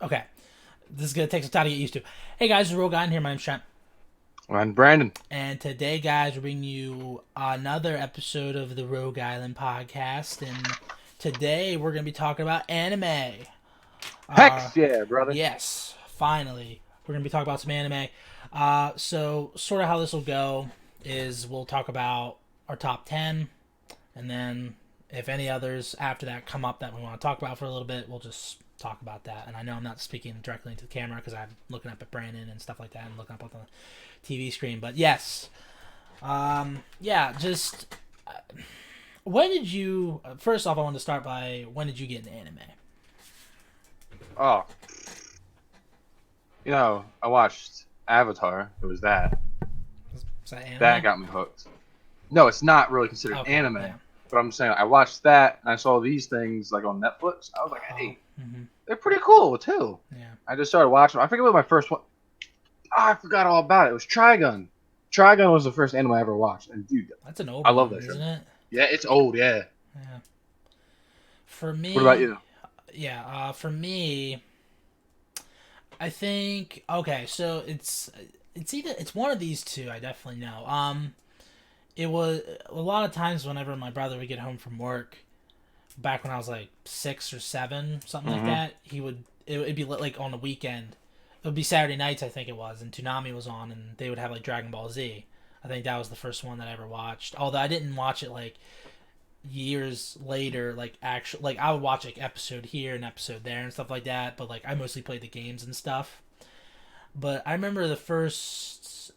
Okay. This is going to take some time to get used to. Hey guys, the Real Guy in here. My name's Trent. I'm Brandon. And today, guys, we're bringing you another episode of the Rogue Island podcast. And today, we're going to be talking about anime. Heck Uh, yeah, brother. yes, finally. We're going to be talking about some anime. So, sort of how this will go is we'll talk about our top 10. And then, if any others after that come up that we want to talk about for a little bit, we'll just talk about that. And I know I'm not speaking directly into the camera because I'm looking up at Brandon and stuff like that and looking up on the TV screen. But yes, yeah. Just when did you? First off, I wanted to start by when did you get into anime? Oh, I watched Avatar. It was that. Is that That anime? got me hooked. No, it's not really considered Okay, anime, yeah. but I'm saying I watched that and I saw these things like on Netflix. I was like, Oh, hey, mm-hmm. they're pretty cool too. Yeah. I just started watching them. I forget what my first one. Oh, I forgot all about it. It was Trigun. Trigun was the first anime I ever watched, and dude, That's an I older love one, that show. isn't it? Yeah, it's old. Yeah. Yeah. For What about me, you? yeah. For me, I think okay. So it's one of these two. I definitely know. It was a lot of times whenever my brother would get home from work, back when I was like 6 or 7, something like Mm-hmm. that. It'd be like on the weekend. It would be Saturday nights, I think it was, and Toonami was on, and they would have like Dragon Ball Z. I think that was the first one that I ever watched. Although I didn't watch it like years later, like actual like I would watch like episode here and episode there and stuff like that. But like I mostly played the games and stuff. But I remember the first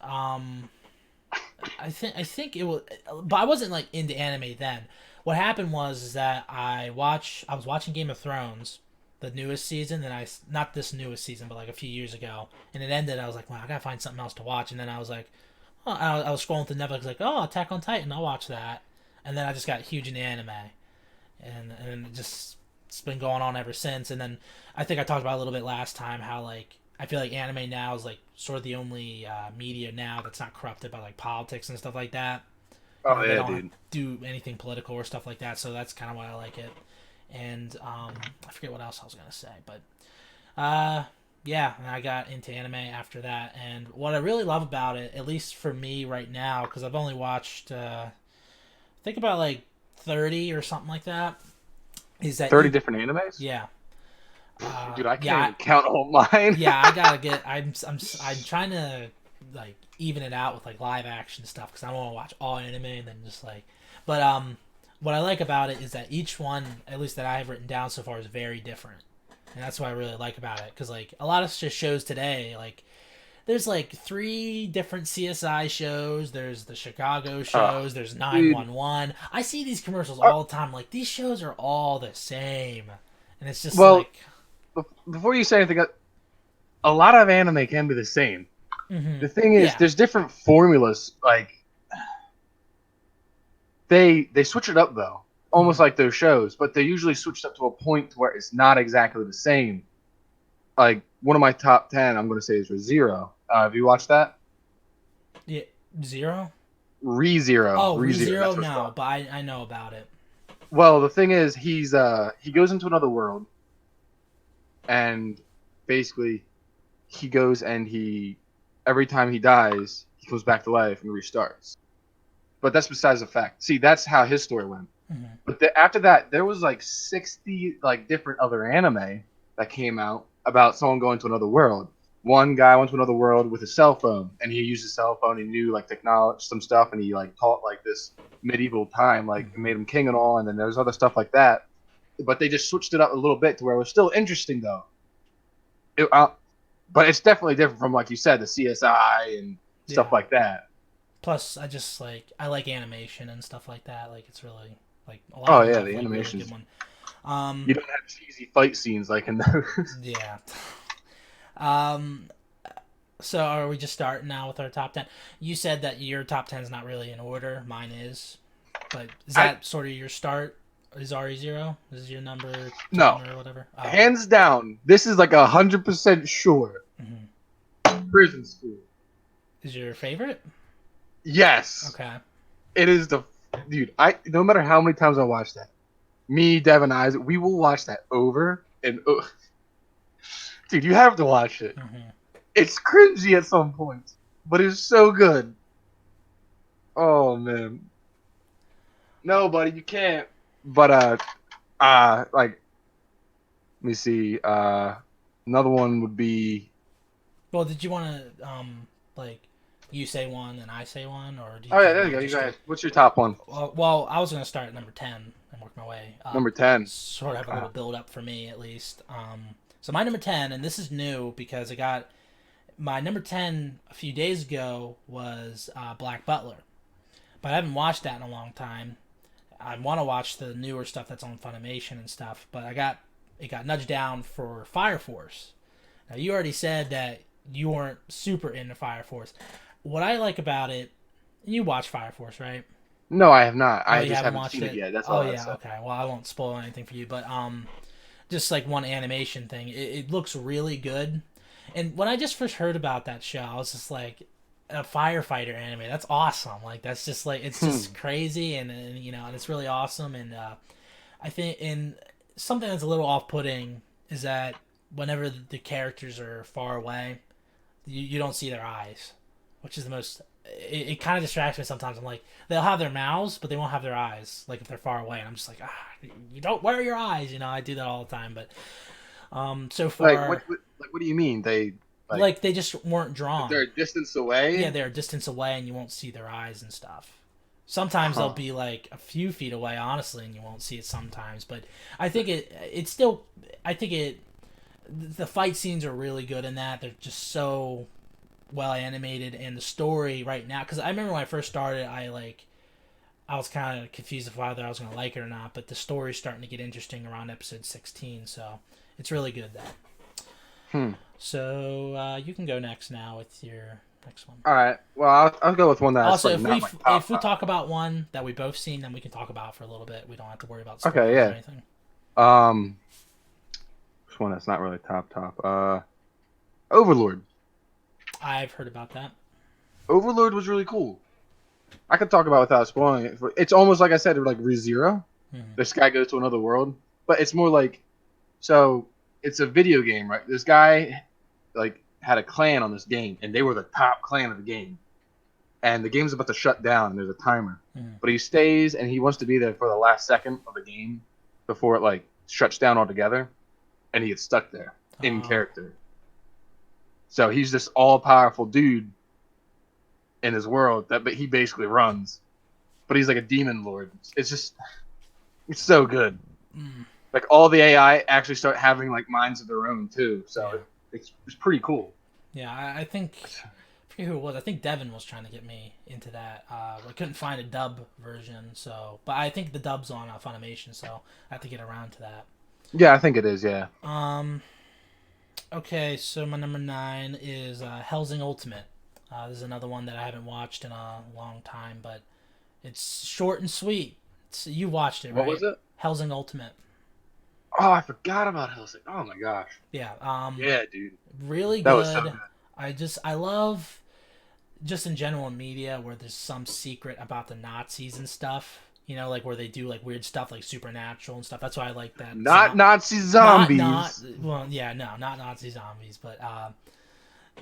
I think it was, but I wasn't like into anime then. What happened was is that I was watching Game of Thrones, the newest season, and I not this newest season, but like a few years ago, and it ended. I was like, wow, I gotta find something else to watch, and then I was like, oh, I was scrolling through Netflix, like, oh, Attack on Titan, I'll watch that, and then I just got huge into anime, and it just it's been going on ever since. And then I think I talked about a little bit last time how like I feel like anime now is like sort of the only media now that's not corrupted by like politics and stuff like that. You Oh know, they yeah, don't dude. do anything political or stuff like that, so that's kind of why I like it. And I forget what else I was gonna say, but yeah, and I got into anime after that. And what I really love about it, at least for me right now, because I've only watched think about like 30 or something like that, is that 30 you different animes? yeah Dude, I can't yeah even count all mine. yeah, I gotta get. I'm trying to like even it out with like live action stuff because I don't want to watch all anime and then just like. But what I like about it is that each one, at least that I have written down so far, is very different, and that's what I really like about it. Because like a lot of just shows today, like there's like 3 different CSI shows. There's the Chicago Oh, shows. There's dude. 911. I see these commercials Uh, all the time. Like these shows are all the same, and it's just well, like. before you say anything, a lot of anime can be the same. Mm-hmm. The thing is, Yeah. there's different formulas. Like they switch it up though, almost Mm-hmm. like those shows, but they usually switch it up to a point to where it's not exactly the same. Like one of my top 10, I'm going to say is ReZero. Have you watched that? Yeah, Zero. ReZero, Oh, ReZero. ReZero, That's what it's no, called. but I know about it. Well, the thing is, he goes into another world, and basically he goes and he every time he dies, he comes back to life and restarts. But that's besides the fact. See, that's how his story went. Mm-hmm. But after that, there was like 60 like different other anime that came out about someone going to another world. One guy went to another world with a cell phone, and he used his cell phone. He knew like technology, some stuff, and he like taught like this medieval time, like it Mm-hmm. made him king and all. And then there's other stuff like that. But they just switched it up a little bit to where it was still interesting though. It, but it's definitely different from like you said, the CSI and stuff Yeah. like that. Plus, I like animation and stuff like that. Like it's really like a lot of Oh them yeah, have the like really good animations. one. You don't have cheesy fight scenes like in those. Yeah. Um. So are we just starting now with our top 10? You said that your top 10 is not really in order. Mine is, but is I that sort of your start? Is RE zero? Is your number no, 10 or whatever? Oh, okay. hands down. This is like 100% sure. Mm-hmm. Prison School. Is your favorite? Yes, Okay. it is the dude. I no matter how many times I watch that, me, Devin, Isaac, we will watch that over and Dude, you have to watch it. Hmm. It's cringy at some points, but it's so good. Oh man, no, buddy, you can't. But like, let me see. Another one would be. Well, did you want to like you say one and I say one, or Oh did yeah, you there you want go. to You just go? guys, what's your top one? Well, I was gonna start at number 10 and work my way up. Number 10. Sort of have a Uh, little build up for me at least. So my number 10, and this is new because I got my number 10 a few days ago was Black Butler, but I haven't watched that in a long time. I want to watch the newer stuff that's on Funimation and stuff, but it got nudged down for Fire Force. Now you already said that you weren't super into Fire Force. What I like about it, you watch Fire Force, right? no, I have not. Oh, I you just haven't haven't watched seen it it? yet. That's Oh all I yeah, said. okay. Well, I won't spoil anything for you, but just like one animation thing, it looks really good. And when I just first heard about that show, I was just like, a firefighter anime. That's awesome. Like that's just like it's just crazy, and you know, and it's really awesome. And I think in something that's a little off-putting is that whenever the characters are far away, you don't see their eyes, which is the most. It kind of distracts me sometimes. I'm like, they'll have their mouths, but they won't have their eyes. Like if they're far away, and I'm just like, you don't wear your eyes. You know, I do that all the time. But so Like far, what do you mean? They like they just weren't they're drawn. a distance Yeah, away? they're a distance away, and you won't see their eyes and stuff. Sometimes they'll Huh. be like a few feet away, honestly, and you won't see it sometimes. But I think it's still. I think it. The fight scenes are really good in that. They're just so well animated, and the story right now. Because I remember when I first started, I was kind of confused of whether I was gonna like it or not. But the story's starting to get interesting around episode 16, so it's really good then. Hmm. So you can go next now with your next one. All right. Well, I'll go with one that's Also, like not my top if we five. talk about one that we both seen, then we can talk about it for a little bit. We don't have to worry about Okay, spoilers or yeah. anything. Um, which one that's not really top? Overlord. I've heard about that. Overlord was really cool. I could talk about it without spoiling it. It's almost like I said, like ReZero. Hmm. This guy goes to another world, but it's more like so. It's a video game, right? This guy like had a clan on this game, and they were the top clan of the game. And the game's about to shut down, and there's a timer. Hmm. But he stays, and he wants to be there for the last second of the game before it like shuts down altogether, and he gets stuck there in Oh, character. So he's this all-powerful dude in his world but he basically runs. But he's like a demon lord. It's just it's so good. mm, Like all the AI actually start having like minds of their own too. So yeah, it's pretty cool. yeah. I think I forget who it was. I think Devin was trying to get me into that. I couldn't find a dub version, so but I think the dub's on Funimation, so I have to get around to that. Yeah, I think it is. Yeah. Um. Okay, so my number 9 is Helsing Ultimate. This is another one that I haven't watched in a long time, but it's short and sweet. You watched it, What right? was it? Helsing Ultimate. Oh, I forgot about Hellsing. Oh my gosh. Yeah. Yeah, dude. Really That was so good. good. I love just in general in media where there's some secret about the Nazis and stuff. You know, like where they do like weird stuff like supernatural and stuff. That's why I like that. Not Nazi Not zombies. well, yeah, no, not Nazi zombies,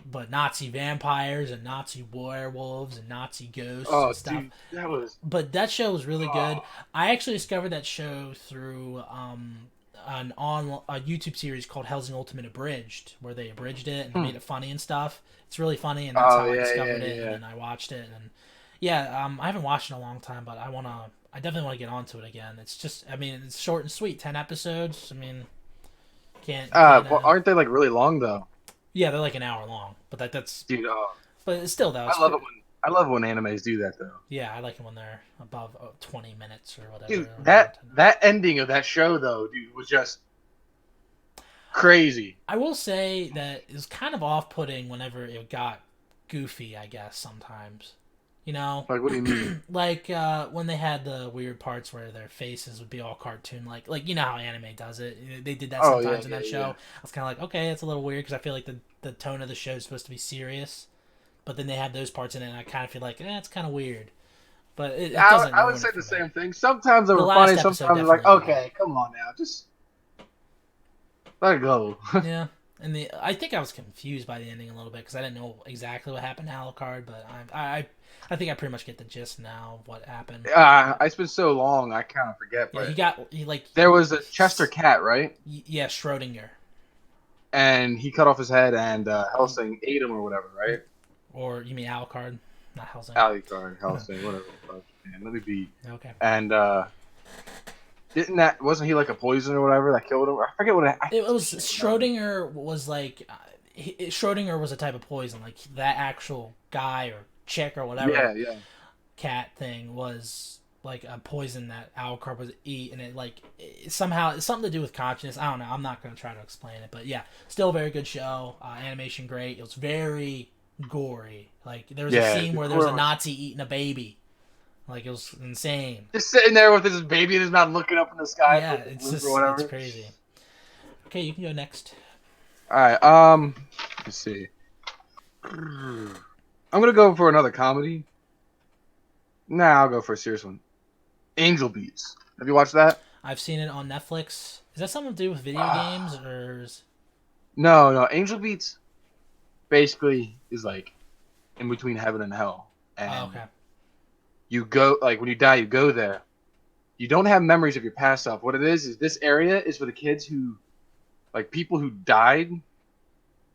but Nazi vampires and Nazi werewolves and Nazi ghosts Oh, and stuff. dude, that was. But that show was really good. Oh. I actually discovered that show through a YouTube series called Hell's Ultimate Abridged, where they abridged it and Hmm. made it funny and stuff. It's really funny, and that's Oh how I yeah, discovered yeah, it. yeah. And then I watched it, and yeah, I haven't watched it in a long time, but I definitely want to get onto it again. It's just, I mean, it's short and sweet, 10 episodes. I mean, can't Well, aren't they like really long though? yeah, they're like an hour long, but that's, Dude, but it's still though, I love it when animes do that though. yeah, I like it when they're above 20 minutes or whatever. Dude, or that ending of that show though, dude, was just crazy. I will say that it was kind of off-putting whenever it got goofy, I guess, sometimes. You know? Like, what do you mean? Like, when they had the weird parts where their faces would be all cartoon like you know how anime does it. They did that Oh yeah, sometimes in yeah, that yeah. show. I was kind of like, okay, it's a little weird because I feel like the tone of the show is supposed to be serious. But then they have those parts in it, and I kind of feel like, it's kind of weird. But it doesn't I would ruin say it the for me. same thing. Sometimes they The were last funny. episode Sometimes they're like, definitely. okay, come on now, just let it go. Yeah. And I think I was confused by the ending a little bit because I didn't know exactly what happened to Alucard, but I think I pretty much get the gist now of what happened. It's been so long, I kind of forget. Yeah, But he like there was a Chester cat, right? yeah, Schrodinger, And he cut off his head, and Helsing ate him or whatever, right? or you mean Alucard, not Helsing. Alucard, Helsing, whatever. The fuck. Man, let me be. Okay. And wasn't he like a poison or whatever that killed him? I forget what It was Schrodinger was like Schrodinger was a type of poison. Like that actual guy or chick or whatever Yeah. cat thing was like a poison that Alucard would eat, and somehow it's something to do with consciousness. I don't know. I'm not gonna try to explain it, but yeah, still a very good show. Animation great. It was very gory. Like there was a scene where there was a Nazi eating a baby. Like it was insane. Just sitting there with his baby in his mouth, looking up in the sky. Yeah, it's crazy. Okay, you can go next. All right. Let's see. I'm gonna go for another comedy. Nah, I'll go for a serious one. Angel Beats. Have you watched that? I've seen it on Netflix. Is that something to do with video games or? No. Angel Beats basically is like in between heaven and hell, and Okay. you go like when you die, you go there. You don't have memories of your past self. What it is this area is for the kids who, like people who died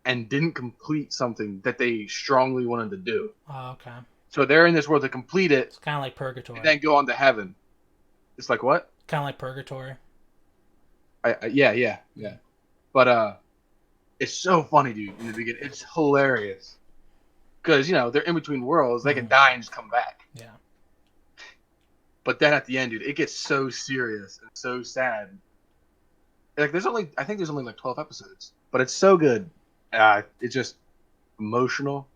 and didn't complete something that they strongly wanted to do. Okay. So they're in this world to complete it. It's kind of like Purgatory. And then go on to heaven. It's like what? Kind of like Purgatory. Yeah. But it's so funny, dude. In the beginning, it's hilarious because they're in between worlds. They can die and just come back. Yeah. But then at the end, dude, it gets so serious and so sad. Like I think there's only like 12 episodes, but it's so good. It's just emotional.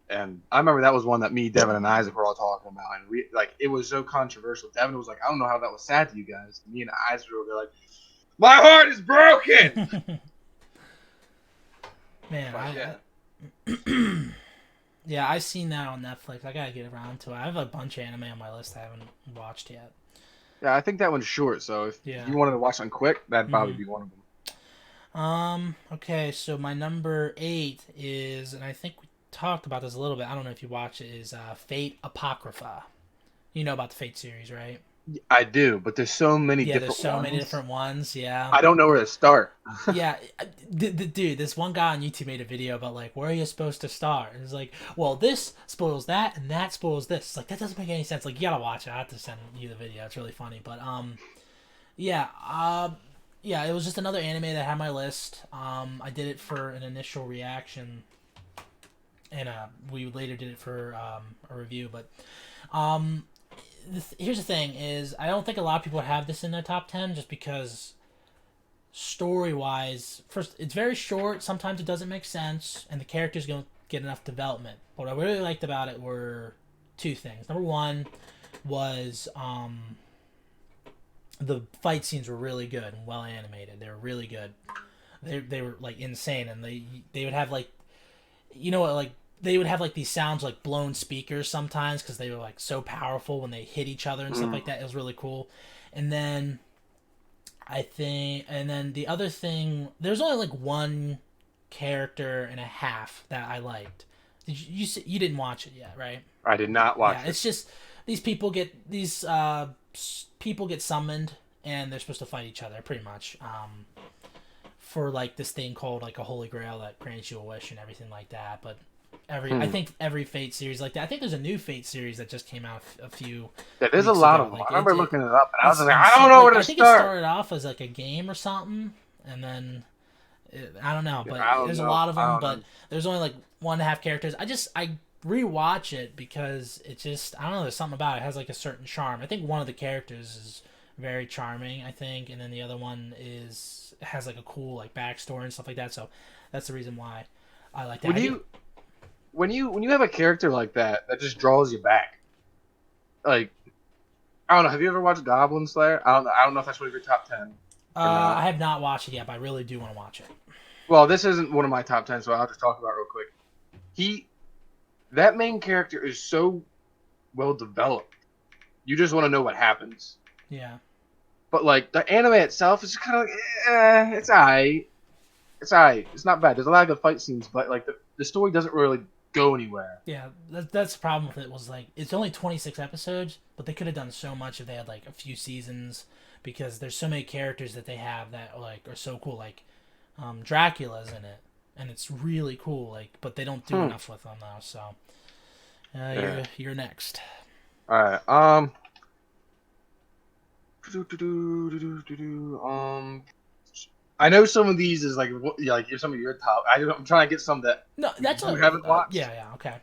And I remember that was one that me, Devin, and Isaac were all talking about, and it was so controversial. Devin was like, "I don't know how that was sad to you guys." Me and Isaac were like, "My heart is broken." Man, yeah, I've seen that on Netflix. I gotta get around to it. I have a bunch of anime on my list I haven't watched yet. Yeah, I think that one's short, so if you wanted to watch something quick, that'd probably be one of them. Okay, so my number 8 is, and I think we talked about this a little bit. I don't know if you watch it. Is Fate Apocrypha? You know about the Fate series, right? I do, but there's so many different there's so many different ones. Yeah, I don't know where to start. Yeah, dude, this one guy on YouTube made a video about like where are you supposed to start, and it's like, well, this spoils that and that spoils this. It's like that doesn't make any sense. Like you gotta watch it. I have to send you the video. It's really funny, but yeah, it was just another anime that had my list. I did it for an initial reaction, and we later did it for a review. But here's the thing: is I don't think a lot of people have this in their top 10 just because story-wise, first, it's very short. Sometimes it doesn't make sense, and the characters don't get enough development. What I really liked about it were two things. Number one was the fight scenes were really good and well animated. They were really good. They were like insane, and they would have like, like they would have like these sounds like blown speakers sometimes because they were like so powerful when they hit each other and stuff like that. It was really cool. And then the other thing, there's only like one character and a half that I liked. You didn't watch it yet, right? I did not watch it. It's just these people get summoned and they're supposed to fight each other pretty much. For like this thing called like a holy grail that grants you a wish and everything like that. But I think every Fate series like that. I think there's a new Fate series that just came out a few. Yeah, there's a lot of them. Like, I remember looking it up, and I was like, I don't know where to start. I think it started off as like a game or something, and then I don't know, but there's a lot of them. But there's only like 1.5 characters. I rewatch it because it just, I don't know, there's something about it. It has like a certain charm. I think one of the characters is very charming, I think, and then the other one has like a cool like backstory and stuff like that. So that's the reason why I like that. When you have a character like that just draws you back, like, I don't know. Have you ever watched Goblin Slayer? I don't know if that's one of your top 10. I have not watched it yet, but I really do want to watch it. Well, this isn't one of my top 10, so I'll just talk about it real quick. That main character is so well developed. You just want to know what happens. Yeah. But like the anime itself is kind of like, it's alright. It's alright. It's not bad. There's a lot of good fight scenes, but like the story doesn't really go anywhere. Yeah, that's the problem with it. Was like it's only 26 episodes, but they could have done so much if they had like a few seasons, because there's so many characters that they have that like are so cool. Like Dracula's in it, and it's really cool. Like, but they don't do enough with them though. So Yeah. you're next. All right. I know some of these is like like some of your top. I'm trying to get some that No, that's you all. haven't watched. Yeah, okay.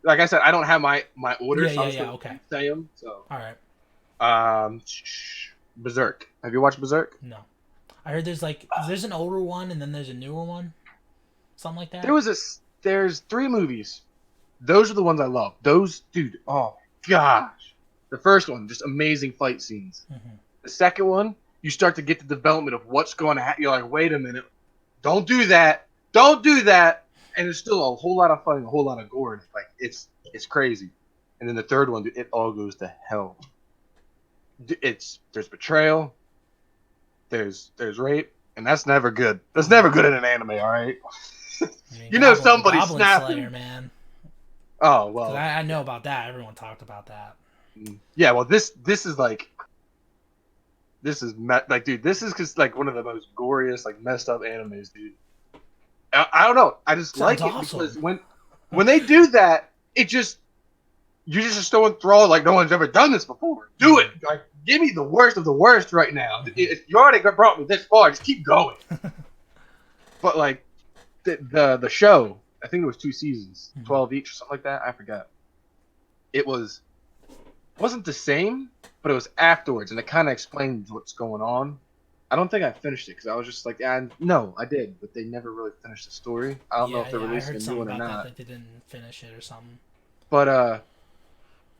Like I said, I don't have my order, Yeah, so yeah, I'm just yeah. gonna Okay. say them. So, All right. um, Berserk. Have you watched Berserk? No, I heard there's an older one and then there's a newer one, something like that. There's 3 movies. Those are the ones I love. Those, dude. Oh gosh, the first one, just amazing fight scenes. Mm-hmm. The second one, you start to get the development of what's going to happen. You're like, wait a minute, don't do that, don't do that. And there's still a whole lot of fighting, a whole lot of gore. Like it's crazy. And then the third one, dude, it all goes to hell. There's betrayal, there's rape, and that's never good. That's never good in an anime, all right. I mean, You know Goblin, somebody Goblin snapping. Slayer, man. Oh 'Cause well, I know about that. Everyone talked about that. yeah. Well, this is like like, dude, this is just like one of the most goriest, like messed up animes, dude. I don't know. I just Sounds like it awesome. because when they do that, you're just so enthralled, like no one's ever done this before. Do it. Like, give me the worst of the worst right now. You already brought me this far. Just keep going. But like the show, I think it was 2 seasons, 12 each or something like that. I forgot. It wasn't the same, but it was afterwards, and it kind of explained what's going on. I don't think I finished it because I was just like, yeah, no, I did, but they never really finished the story. I don't know if they're I releasing heard a new something one or about not. that they didn't finish it or something. But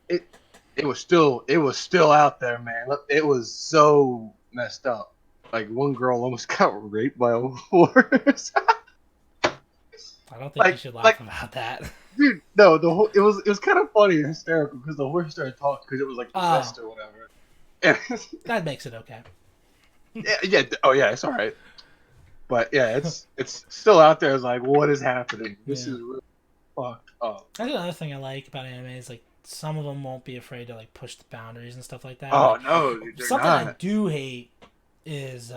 it was still out there, man. It was so messed up. Like one girl almost got raped by a horse. I don't think you should laugh about that. Dude, no, it was kind of funny and hysterical because the horse started talking because it was like possessed or whatever. And, that makes it okay. yeah. Oh yeah, it's all right. But yeah, it's still out there. It's like, what is happening? This is really fucked up. That's another thing I like about anime is like some of them won't be afraid to like push the boundaries and stuff like that. Oh like, no, dude, they're something not. I do hate is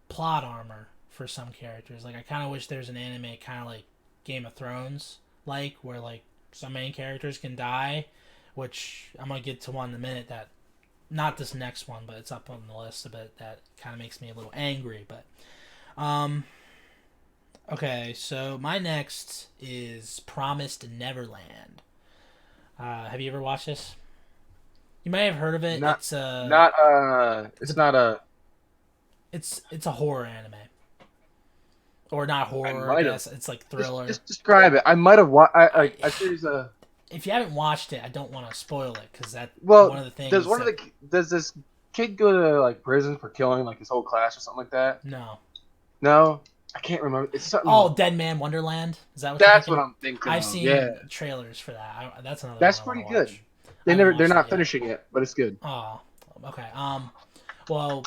plot armor for some characters. Like I kind of wish there's an anime kind of like Game of Thrones, like where like some main characters can die, which I'm gonna get to one in a minute. That not this next one, but it's up on the list a bit. That kind of makes me a little angry. But okay, so my next is Promised Neverland. Have you ever watched this? You may have heard of it. It's it's a horror anime, or not horror. I guess it's like thriller. Just describe it. I might have watched. I there's a. If you haven't watched it, I don't want to spoil it because one of the things. Does this kid go to like prison for killing like his whole class or something like that? No, I can't remember. It's something. Oh, Dead Man Wonderland. Is that what? That's what I'm thinking. I've seen trailers for that. That's another. That's pretty good. They're not finishing it, but it's good. Oh, okay. Well,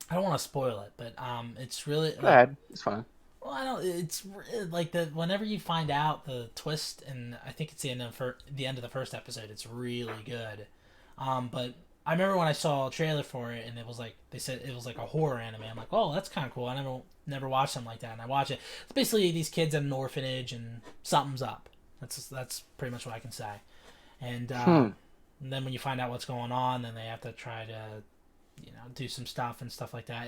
I don't want to spoil it, but it's really. Go ahead. It's fine. Well, I don't. It's like whenever you find out the twist, and I think it's the end of the first episode. It's really good. But I remember when I saw a trailer for it, and it was like they said it was like a horror anime. I'm like, oh, that's kind of cool. I never watched something like that, and I watch it. It's basically these kids at an orphanage, and something's up. That's pretty much what I can say. And then when you find out what's going on, then they have to try to, do some stuff and stuff like that.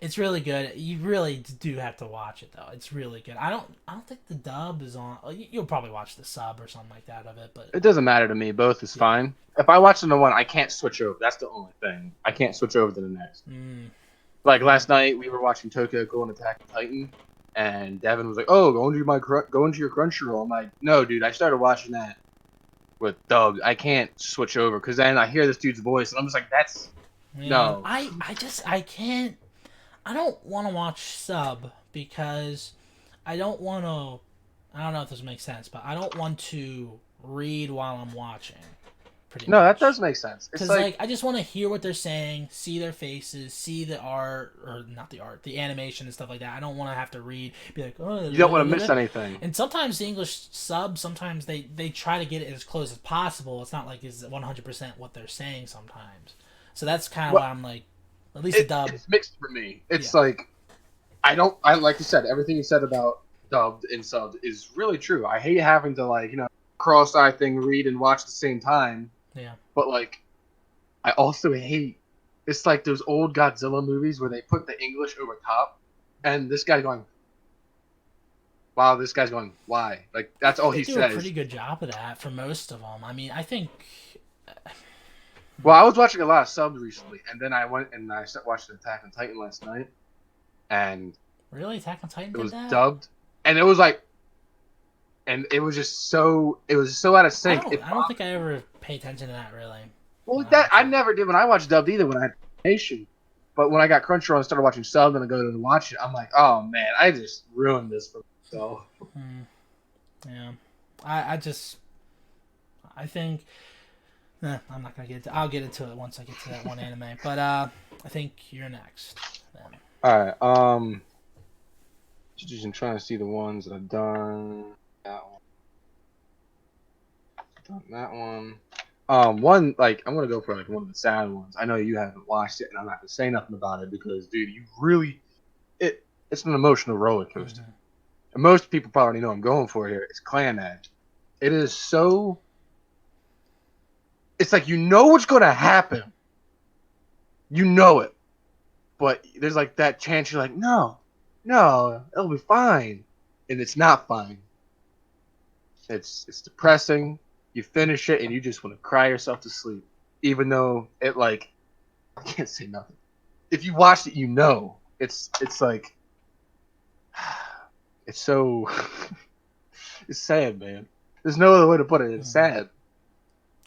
It's really good. You really do have to watch it though. It's really good. I don't think the dub is on. You'll probably watch the sub or something like that of it, but it doesn't matter to me. Both is fine. If I watch the one, I can't switch over. That's the only thing. I can't switch over to the next. Like last night, we were watching Tokyo Ghoul and Attack on Titan, and Devin was like, "Oh, go into your Crunchyroll." I'm like, "No, dude. I started watching that with dubs. I can't switch over because then I hear this dude's voice, and I'm just like, that's no." I can't. I don't want to watch sub because I don't want to. I don't know if this makes sense, but I don't want to read while I'm watching. pretty No, that much. does make sense. It's Because like I just want to hear what they're saying, see their faces, see the art or not the art, the animation and stuff like that. I don't want to have to read, be like, oh, you don't want to miss anything. and sometimes the English sub, sometimes they try to get it as close as possible. It's not like it's 100% what they're saying sometimes. So that's kind of Well, why I'm like, at least the dub. it's mixed for me. It's Yeah. like I like you said, everything you said about dubbed and subbed is really true. I hate having to like, cross-eye thing, read and watch at the same time. Yeah. But like I also hate it's like those old Godzilla movies where they put the English over top and this guy going, wow, this guy's going, why? Like that's all They he do a says. pretty good job of that for most of them. I mean, I think. Well, I was watching a lot of subs recently, and then I went and I started watching Attack on Titan last night, and Really, Attack on Titan it did was that? dubbed, and it was like, and it was just so, it was so out of sync. I don't think I ever pay attention to that really. Well, when I that watch I it. never did when I watched dubbed either when I had Nation, but when I got Crunchyroll and started watching sub and I go to watch it, I'm like, oh man, I just ruined this for myself. Yeah, I just I think I'm not gonna get into. I'll get into it once I get to that one anime. But I think you're next. Then. All right, just trying to see the ones that I've done. That one, done that one. One like I'm gonna go for like one of the sad ones. I know you haven't watched it, and I'm not gonna say nothing about it because, dude, you really it's an emotional roller coaster. Mm-hmm. And most people probably know I'm going for here. It's Clanad. It is so. It's like you know what's gonna happen. You know it, but there's like that chance you're like, no, it'll be fine, and it's not fine. It's depressing. You finish it and you just want to cry yourself to sleep, even though it like I can't say nothing. If you watched it, you know it's like it's so it's sad, man. There's no other way to put it. It's sad.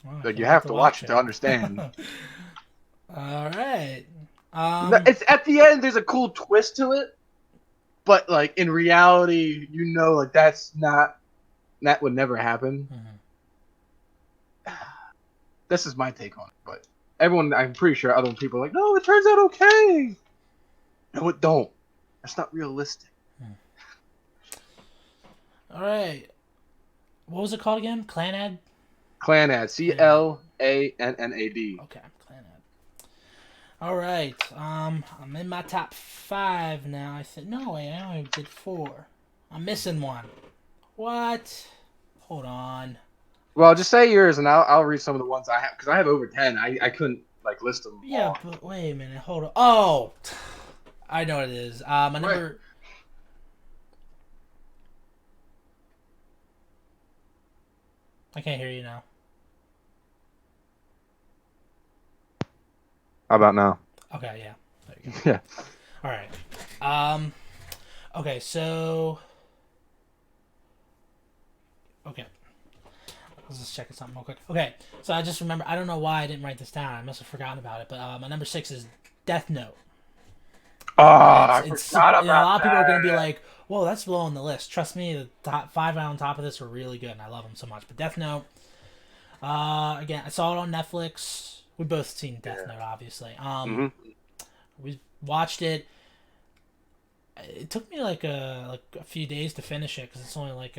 Well, Like you have to watch it to understand. All right. It's at the end. There's a cool twist to it, but like in reality, like that would never happen. Mm-hmm. This is my take on it, but I'm pretty sure other people are like, no, it turns out okay. No, it don't. That's not realistic. All right. What was it called again? Clanad? Clanad. CLANNAD. Okay, Clanad. All right. I'm in my top 5 now. I said no way. I only did 4. I'm missing one. What? Hold on. Well, just say yours, and I'll read some of the ones I have because I have over 10. I couldn't like list them. Yeah, all. but wait a minute. Hold on. Oh, I know what it is. My number. I can't hear you now. How about now? Okay, yeah. There you go. Yeah. All right. Okay, so. Okay. I was just checking something real quick. Okay, so I just remember. I don't know why I didn't write this down. I must have forgotten about it. But my number 6 is Death Note. Oh, I It's forgot about a lot of people are going to be that. like, "Whoa, that's low on the list." Trust me, the top 5 on top of this were really good, and I love them so much. But Death Note. Again, I saw it on Netflix. We both seen Death Note, obviously. We watched it. It took me like a few days to finish it because it's only like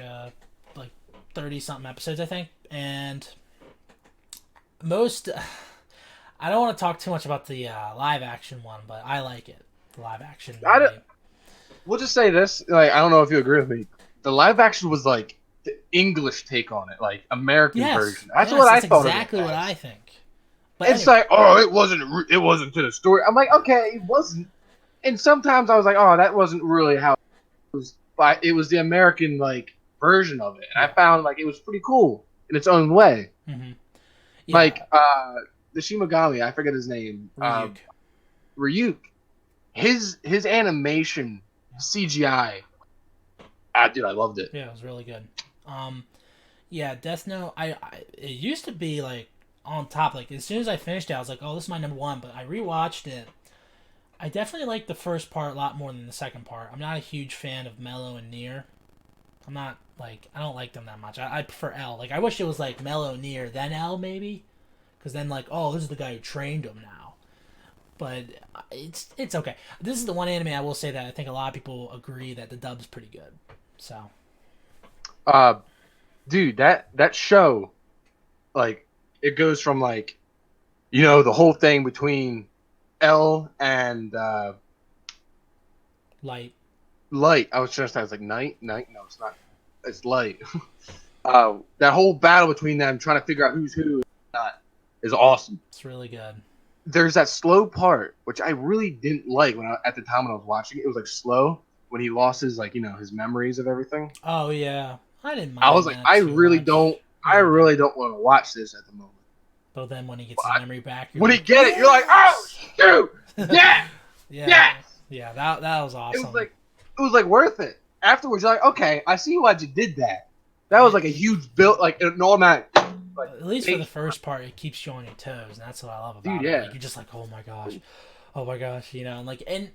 30 something episodes, I think. And most, I don't want to talk too much about the live action one, but I like it. The live action. We'll just say this. Like, I don't know if you agree with me. The live action was like the English take on it, like American version. That's what I thought. Exactly what I think. But it's like, oh, it wasn't to the story. I'm like, okay, it wasn't. And sometimes I was like, oh, that wasn't really how it was. But it was the American like version of it, and I found like it was pretty cool in its own way. Mm-hmm. Yeah. Like the Shimogami, I forget his name. Ryuk. His animation, CGI. Dude, I loved it. Yeah, it was really good. Yeah, Death Note. It used to be like on top. Like as soon as I finished it, I was like, oh, this is my number 1. But I rewatched it. I definitely like the first part a lot more than the second part. I'm not a huge fan of Mello and Nier. I'm not like I don't like them that much. I prefer L. Like I wish it was like Mello, Nier, then L maybe. because then like, oh, this is the guy who trained him now. But it's okay. This is the one anime I will say that I think a lot of people agree that the dub's pretty good. So Uh, dude, that show, like, it goes from like, the whole thing between L and light. Light. I was just, I was like, Night. No, it's not. It's Light. That whole battle between them, trying to figure out who's who, is awesome. It's really good. There's that slow part, which I really didn't like at the time when I was watching it. It was like slow when he lost his his memories of everything. Oh yeah, I didn't mind. I was like, that I too really much. don't. I really don't want to watch this at the moment. But then when he gets his memory back, you're When like, he get it, you're like, oh shoot, yeah, yeah, yes. yeah. That was awesome. It was like worth it. Afterwards, you're like, okay, I see why you did that. That was like a huge build, like an automatic. Like, at least for the first part, it keeps you on your toes, and that's what I love about Dude, it. yeah. Like, you're just like, oh my gosh, and like, and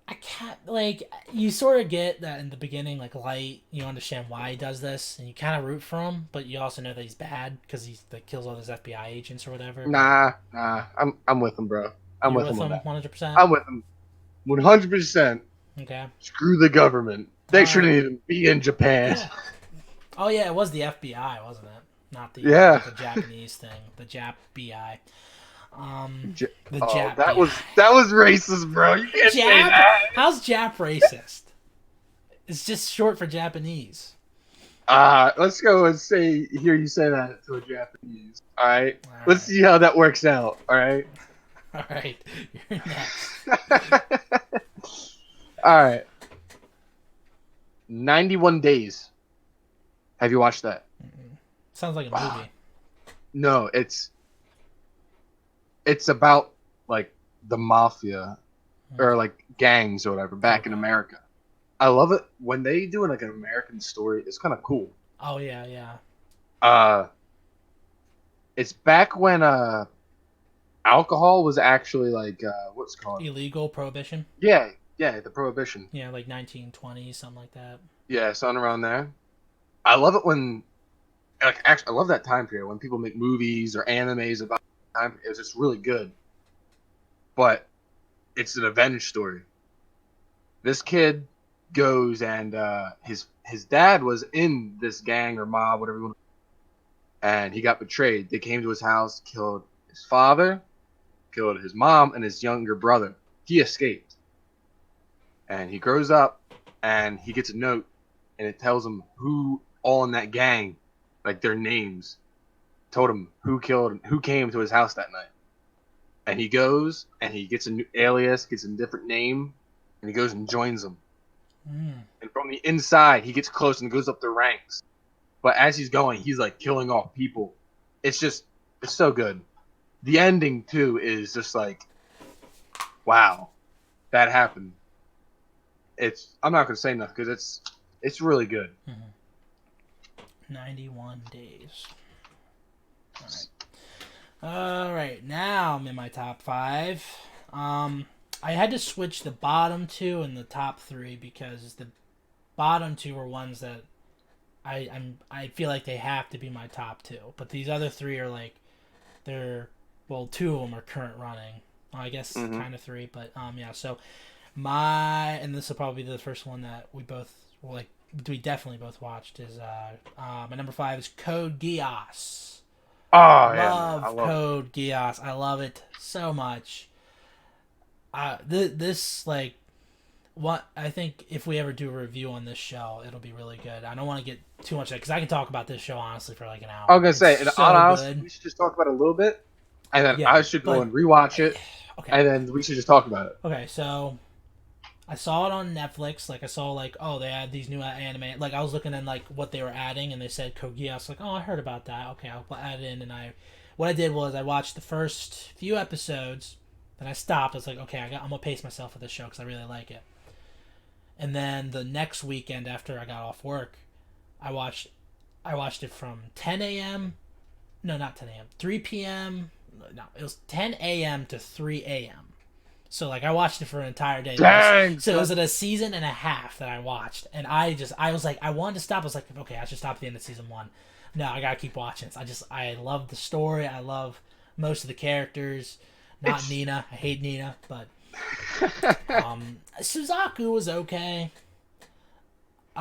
I can't like you sort of get that in the beginning, like Light, you understand why he does this, and you kind of root for him, but you also know that he's bad because he like kills all those FBI agents or whatever. Nah, I'm with him, bro. I'm You're with him on that. 100%. I'm with him, 100%. Okay. Screw the government. They Alright. shouldn't even be in Japan. Yeah. Oh yeah, it was the FBI, wasn't it? Not the the Japanese thing, the Jap BI. The Jap. that BI. was racist, bro. You can't say Jap? that. How's Jap racist? It's just short for Japanese. Let's go and hear you say that to a Japanese. All right. Let's see how that works out. All right. All right, you're next. All right. 91 Days. Have you watched that? Sounds like a movie. No, it's about like the mafia or like gangs or whatever back in America. I love it when they do like an American story. It's kind of cool. Oh yeah, yeah. It's back when alcohol was actually like what's it called? Illegal prohibition. Yeah, the prohibition. Yeah, like 1920s, something like that. Yeah, something around there. I love it when, like, actually, I love that time period when people make movies or animes about time. It's just really good. But it's an revenge story. This kid goes and his dad was in this gang or mob, whatever you want, and he got betrayed. They came to his house, killed his father, killed his mom, and his younger brother. He escaped, and he grows up, and he gets a note, and it tells him who all in that gang, like their names, told him who came to his house that night. And he goes and he gets a new alias, gets a different name, and he goes and joins them. And from the inside, he gets close and goes up the ranks. But as he's going, he's like killing off people. It's so good. The ending too is just like, wow, that happened. I'm not gonna say nothing because it's really good. 91 days. All right. Now I'm in my top 5. I had to switch the bottom 2 and the top 3 because the bottom 2 were ones that I feel like they have to be my top 2. But these other 3 are like 2 of them are current running. I guess kind of 3, but yeah. So and this will probably be the first one that we definitely both watched is my number 5 is Code Geass. Oh, I love yeah, Code Geass. I love it so much. This like what I think if we ever do a review on this show, it'll be really good. I don't want to get too much because I can talk about this show honestly for like an hour. I was gonna say, so honestly, good. we should just talk about it a little bit, and then Yeah, I should go and rewatch it, Okay. and then we should just talk about it. Okay, so I saw it on Netflix. Like I saw like, oh, they add these new anime. Like I was looking at like what they were adding, and they said Code Geass. Like, oh, I heard about that. Okay, I'll add it in. And what I did was I watched the first few episodes, then I stopped. I was like, okay, I'm gonna pace myself for this show because I really like it. And then the next weekend after I got off work, I watched it from 10 a.m. No, not 10 a.m. 3 p.m. No, it was 10 a.m. to 3 a.m. So like I watched it for an entire day. Dang. So it was a season and a half that I watched, and I was like, I wanted to stop. I was like, okay, I should stop at the end of season 1. No, I gotta keep watching. I love the story. I love most of the characters. Not It's Nina. I hate Nina, but Suzaku was okay.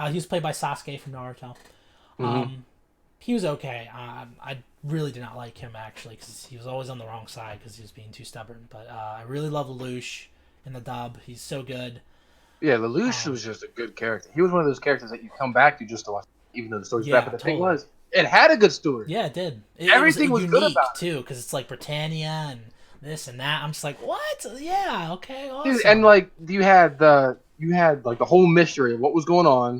He was played by Sasuke from Naruto. hmm He was okay. I really did not like him actually because he was always on the wrong side because he was being too stubborn. But I really love Lelouch in the dub. He's so good. Yeah, Lelouch Um, was just a good character. He was one of those characters that you come back to just to watch, even though the story's bad. yeah, But the thing totally. was, it had a good story. Yeah, it did. It was Everything was good unique about too because it's like Britannia and this and that. I'm just like, what? Yeah, okay, it, dude. And awesome. like you had like the whole mystery of what was going on,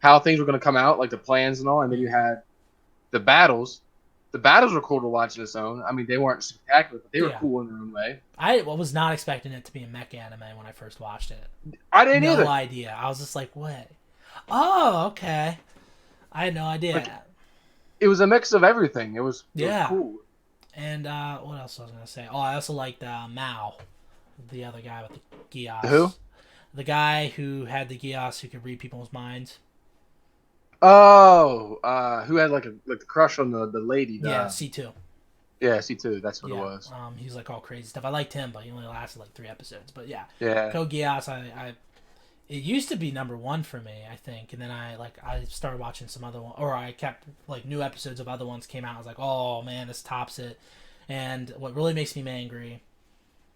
how things were going to come out, like the plans and all, and then you had the battles. The battles were cool to watch on its own. I mean, they weren't spectacular, but they were Yeah, cool in their own way. I was not expecting it to be a mech anime when I first watched it. I didn't No either. idea. I was just like, what? Oh, okay. I had no Like idea. it was a mix of everything. It was Yeah. cool. And what else was I gonna say? Oh, I also liked Mao, the other guy with the Who? Gios. The guy who had the Gios who could read people's minds. Oh, who had like the crush on the lady? Yeah, C2. Yeah, C2. That's what it Yeah, was. he's like all crazy stuff. I liked him, but he only lasted like 3 episodes. But yeah, Yeah. Code Geass, it used to be number one for me, I think, and then I started watching some other one, or I kept like new episodes of other ones came out. I was like, oh man, this tops it. And what really makes me angry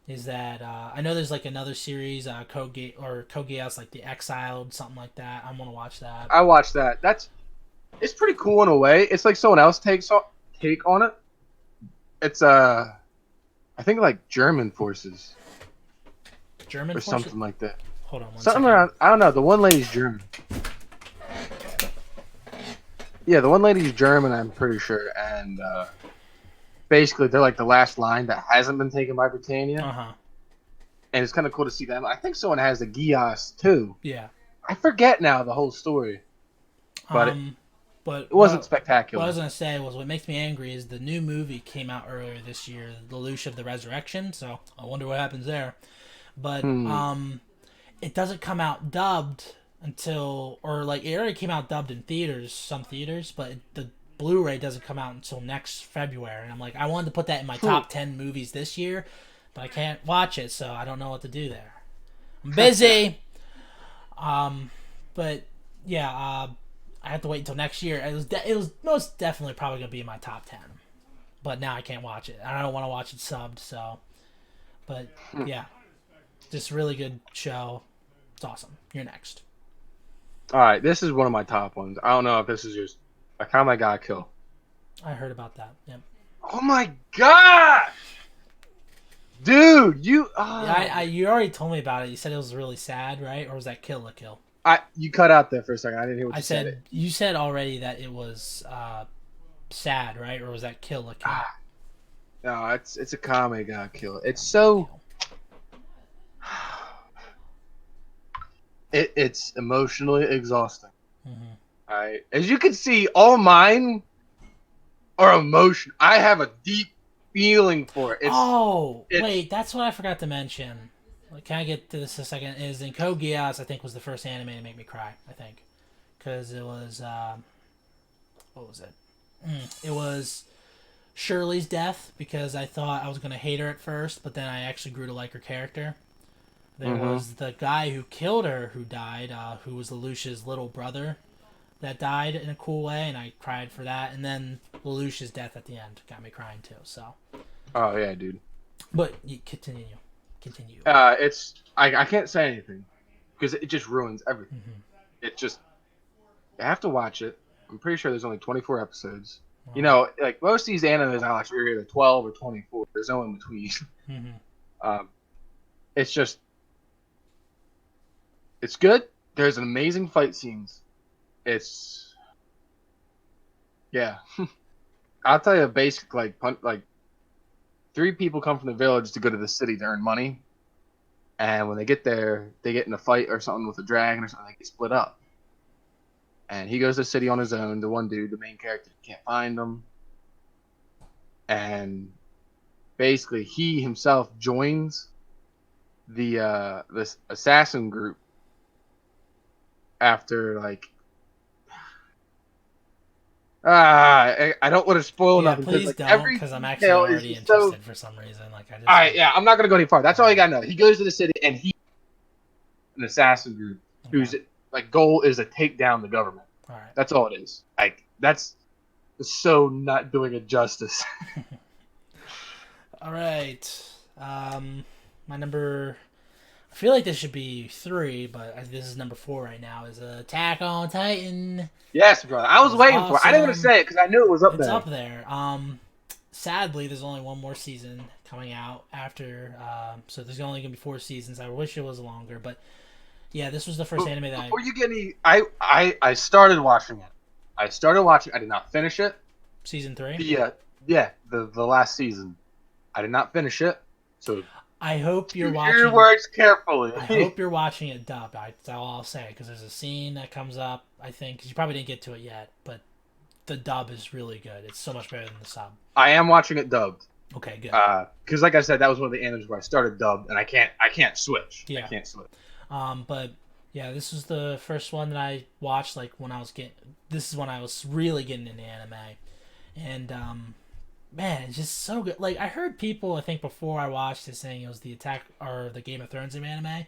is that I know there's like another series, Code Geass, like the Exiled, something like that. I'm gonna watch that. I watched that. It's pretty cool in a way. It's like someone else take on it. It's I think like German forces German or Forces. something like that. Hold on one Something second. around. I don't know. The one lady's German. Yeah, the one lady's German. I'm pretty sure, and basically they're like the last line that hasn't been taken by Britannia, Uh huh. and it's kind of cool to see them. I think someone has the Gios too. Yeah. I forget now the whole story, but Um, but it wasn't what I spectacular. was gonna say was what makes me angry is the new movie came out earlier this year, The Lelouch of the Resurrection. So I wonder what happens there. But Hmm. it doesn't come out dubbed until, or like it already came out dubbed in theaters, some theaters, but the Blu-ray doesn't come out until next February. And I'm like, I wanted to put that in my top 10 movies this year, but I can't watch it, so I don't know what to do there. I'm busy. But yeah, I have to wait until next year. It was most definitely probably gonna be in my top 10, but now I can't watch it. I don't want to watch it subbed. So, but yeah, just really good show. It's awesome. You're next. All right, this is one of my top ones. I don't know if this is yours. I kind of got kill. I heard about that. Yep. Oh my god, dude! Yeah, you already told me about it. You said it was really sad, right? Or was that Kill la Kill? You cut out there for a second. I didn't hear what I you said. said you said already that it was sad, right? Or was that Kill la Kill? No, it's a comedy got kill. It's so it's emotionally exhausting. Mm-hmm. All right, as you can see, all mine are emotion. I have a deep feeling for it. It's Wait, that's what I forgot to mention. Can I get to this a second? Is in Code Geass, I think, was the first anime to make me cry. I think, because it was what was it? It was Shirley's death because I thought I was gonna hate her at first, but then I actually grew to like her character. There was the guy who killed her who died, who was Lelouch's little brother that died in a cool way, and I cried for that. And then Lelouch's death at the end got me crying too. So, oh yeah, dude. but you continue. It's I can't say anything because it just ruins everything. It just you have to watch it. I'm pretty sure there's only 24 episodes. You know, like most of these animes I watch are either 12 or 24. There's no in between. Mm-hmm. Um, it's just it's good. There's an amazing fight scenes. It's yeah. I'll tell you a basic like three people come from the village to go to the city to earn money, and when they get there, they get in a fight or something with a dragon or something. They get split up, and he goes to the city on his own. The one dude, the main character, can't find him, and basically he himself joins the this assassin group after like I don't want to spoil Yeah, nothing because please like don't, every because I'm actually detail is already just so. interested for some reason. Like, I All just right, like. yeah, I'm not gonna go any far. That's all you gotta know. He goes to the city and he an assassin group Okay. whose like goal is to take down the government. All right. That's all it is. Like that's so not doing it justice. All right. My number. I feel like this should be 3, but this is number 4 right now. Is Attack on Titan. Yes, brother. I was It's waiting for it. I didn't want to awesome. say it because I knew it was up It's there. up there. Sadly, there's only one more season coming out after. So there's only gonna be 4 seasons. I wish it was longer, but yeah, this was the first But anime that I. before you get any, I started watching it. I started watching. I did not finish it. Season 3. The last season. I did not finish it. So I hope you're choose your watching. words carefully. I hope you're watching it dubbed. That's all I'll say, because there's a scene that comes up. I think because you probably didn't get to it yet, but the dub is really good. It's so much better than the sub. I am watching it dubbed. Okay, good. Because like I said, that was one of the animes where I started dubbed, and I can't switch. Yeah. I can't switch. But yeah, this was the first one that I watched. Like when I was getting, this is when I was really getting into anime, and man, it's just so good. Like I heard people, I think before I watched it, saying it was the Attack or the Game of Thrones of anime.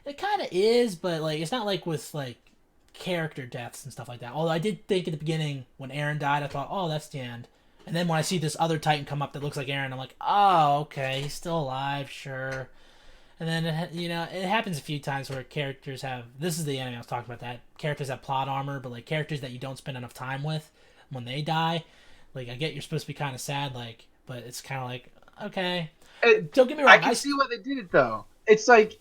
It kind of is, but like it's not like with like character deaths and stuff like that. Although I did think at the beginning when Aaron died, I thought, oh, that's the end. And then when I see this other Titan come up that looks like Aaron, I'm like, oh, okay, he's still alive, sure. And then it happens a few times where characters have. This is the anime I was talking about. That characters have plot armor, but like characters that you don't spend enough time with, when they die, like I get you're supposed to be kind of sad, like, but it's kind of like okay. Don't get me wrong. I can see why they did it though. It's like,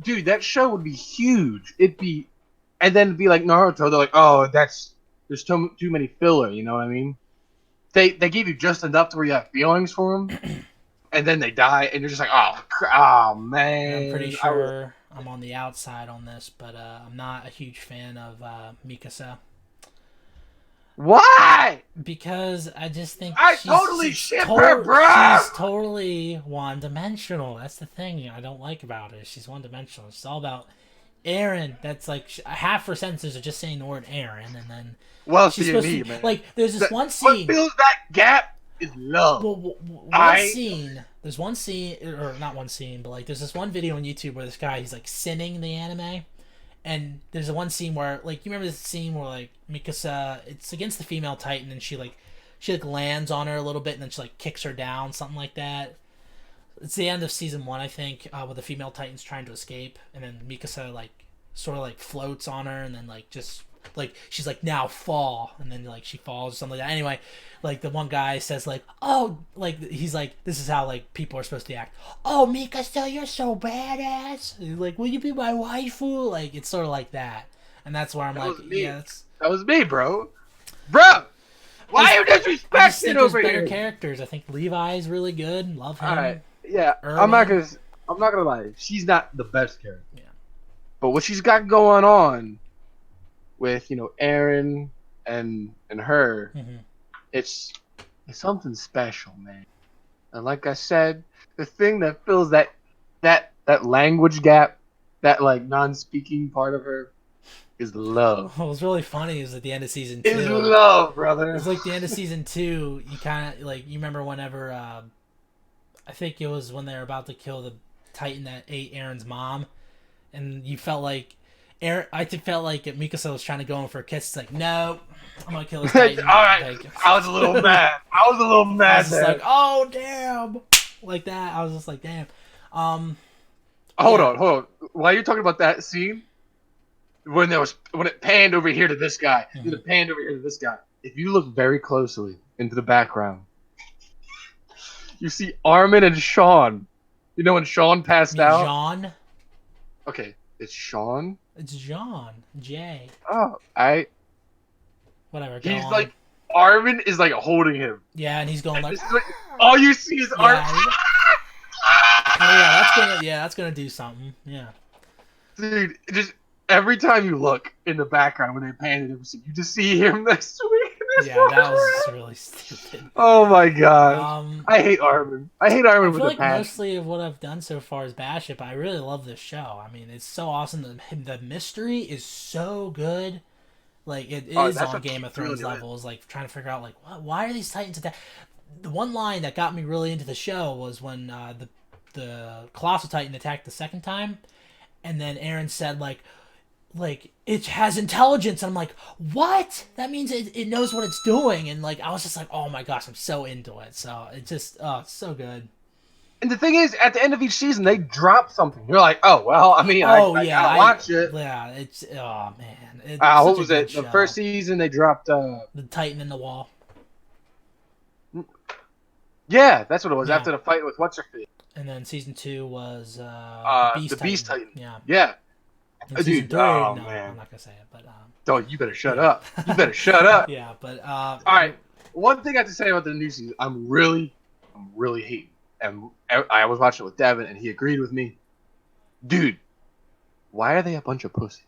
dude, that show would be huge. It'd be, and then it'd be like Naruto. They're like, oh, there's too many filler. You know what I mean? They give you just enough to where you have feelings for them, and then they die, and you're just like, oh man. I'm pretty sure I'm on the outside on this, but I'm not a huge fan of Mikasa. Why? Because I just think I totally ship her, bro. She's totally one-dimensional. That's the thing I don't like about her. She's one-dimensional. It's all about Aaron. That's like half her sentences are just saying the word Aaron, and then Well, she's see supposed me, to man. like. There's this one scene. What fills that gap is love. Well, one scene. There's one scene, or not one scene, but like there's this one video on YouTube where this guy he's like sinning the anime, and there's a one scene where like you remember this scene where like Mikasa, it's against the female Titan, and she like lands on her a little bit, and then she like kicks her down, something like that. It's the end of season 1, I think, where the female Titan's trying to escape, and then Mikasa like sort of like floats on her, and then like just like she's like now fall, and then like she falls or something like that. Anyway, like the one guy says like, oh, like he's like, this is how like people are supposed to act. Oh, Mikasa, you're so badass. He's like, will you be my waifu? Like it's sort of like that, and that's where I'm That like, was me. yeah, that's. That was me, bro. Bro, why are you I just think disrespecting there's over better here? characters. I think Levi's really good. Love him. All right, yeah, Erwin. I'm not gonna lie. She's not the best character. Yeah. But what she's got going on with Aaron and her, Mm-hmm. it's something special, man. And like I said, the thing that fills that language gap, that like non-speaking part of her, is love. What was really funny is at the end of season 2. Is love, brother. It's like the end of season 2. You kind of like you remember whenever I think it was when they were about to kill the Titan that ate Aaron's mom, and you felt like Aaron. I felt like Mikasa was trying to go in for a kiss. It's like no, I'm gonna kill this All Titan. right, Like, I was a little mad. I was a little I mad was just there. like, oh damn, like that. I was just like, damn. Hold yeah. on. While you're talking about that scene, when it panned over here to this guy, then it panned over here to this guy. If you look very closely into the background, you see Armin and Sean. You know when Sean passed out? Jean. Okay, it's Sean. It's Jean. J. Oh, Whatever. Go he's on. like Armin is like holding him. Yeah, and he's going like. This is like, all you see is Armin. Yeah, oh yeah, that's gonna do something. Yeah. Dude, just every time you look in the background when they pan it, you just see him next to me. Yeah, that was really stupid. Oh my god. I hate Armin. I hate Armin I with feel a like passion. mostly of what I've done so far is bash it, but I really love this show. I mean, it's so awesome. The mystery is so good. Like it Oh, is that's on what Game of keeps reeling Thrones you in. levels. Like trying to figure out like why are these Titans attack? The one line that got me really into the show was when the Colossal Titan attacked the second time, and then Aaron said like it has intelligence, and I'm like, what? That means it knows what it's doing, and like I was just like, oh my gosh, I'm so into it. So it just it's so good. And the thing is, at the end of each season, they drop something. You're like, oh well. I mean, I, Oh I yeah, gotta watch it. yeah, it's oh man, it's What such a was good it? The first show. season they dropped. The Titan in the wall. Yeah, that's what it was. Yeah, After the fight with what's her face. and then season 2 was the The Beast Beast Titan. Titan. Yeah, Yeah, and season dude. 3, Oh no, I'm man. not gonna say it, but Don't you better shut yeah. up. You better shut up. Yeah, but All right. One thing I have to say about the new season, I'm really hating. And I was watching it with Devin, and he agreed with me. Dude, why are they a bunch of pussies?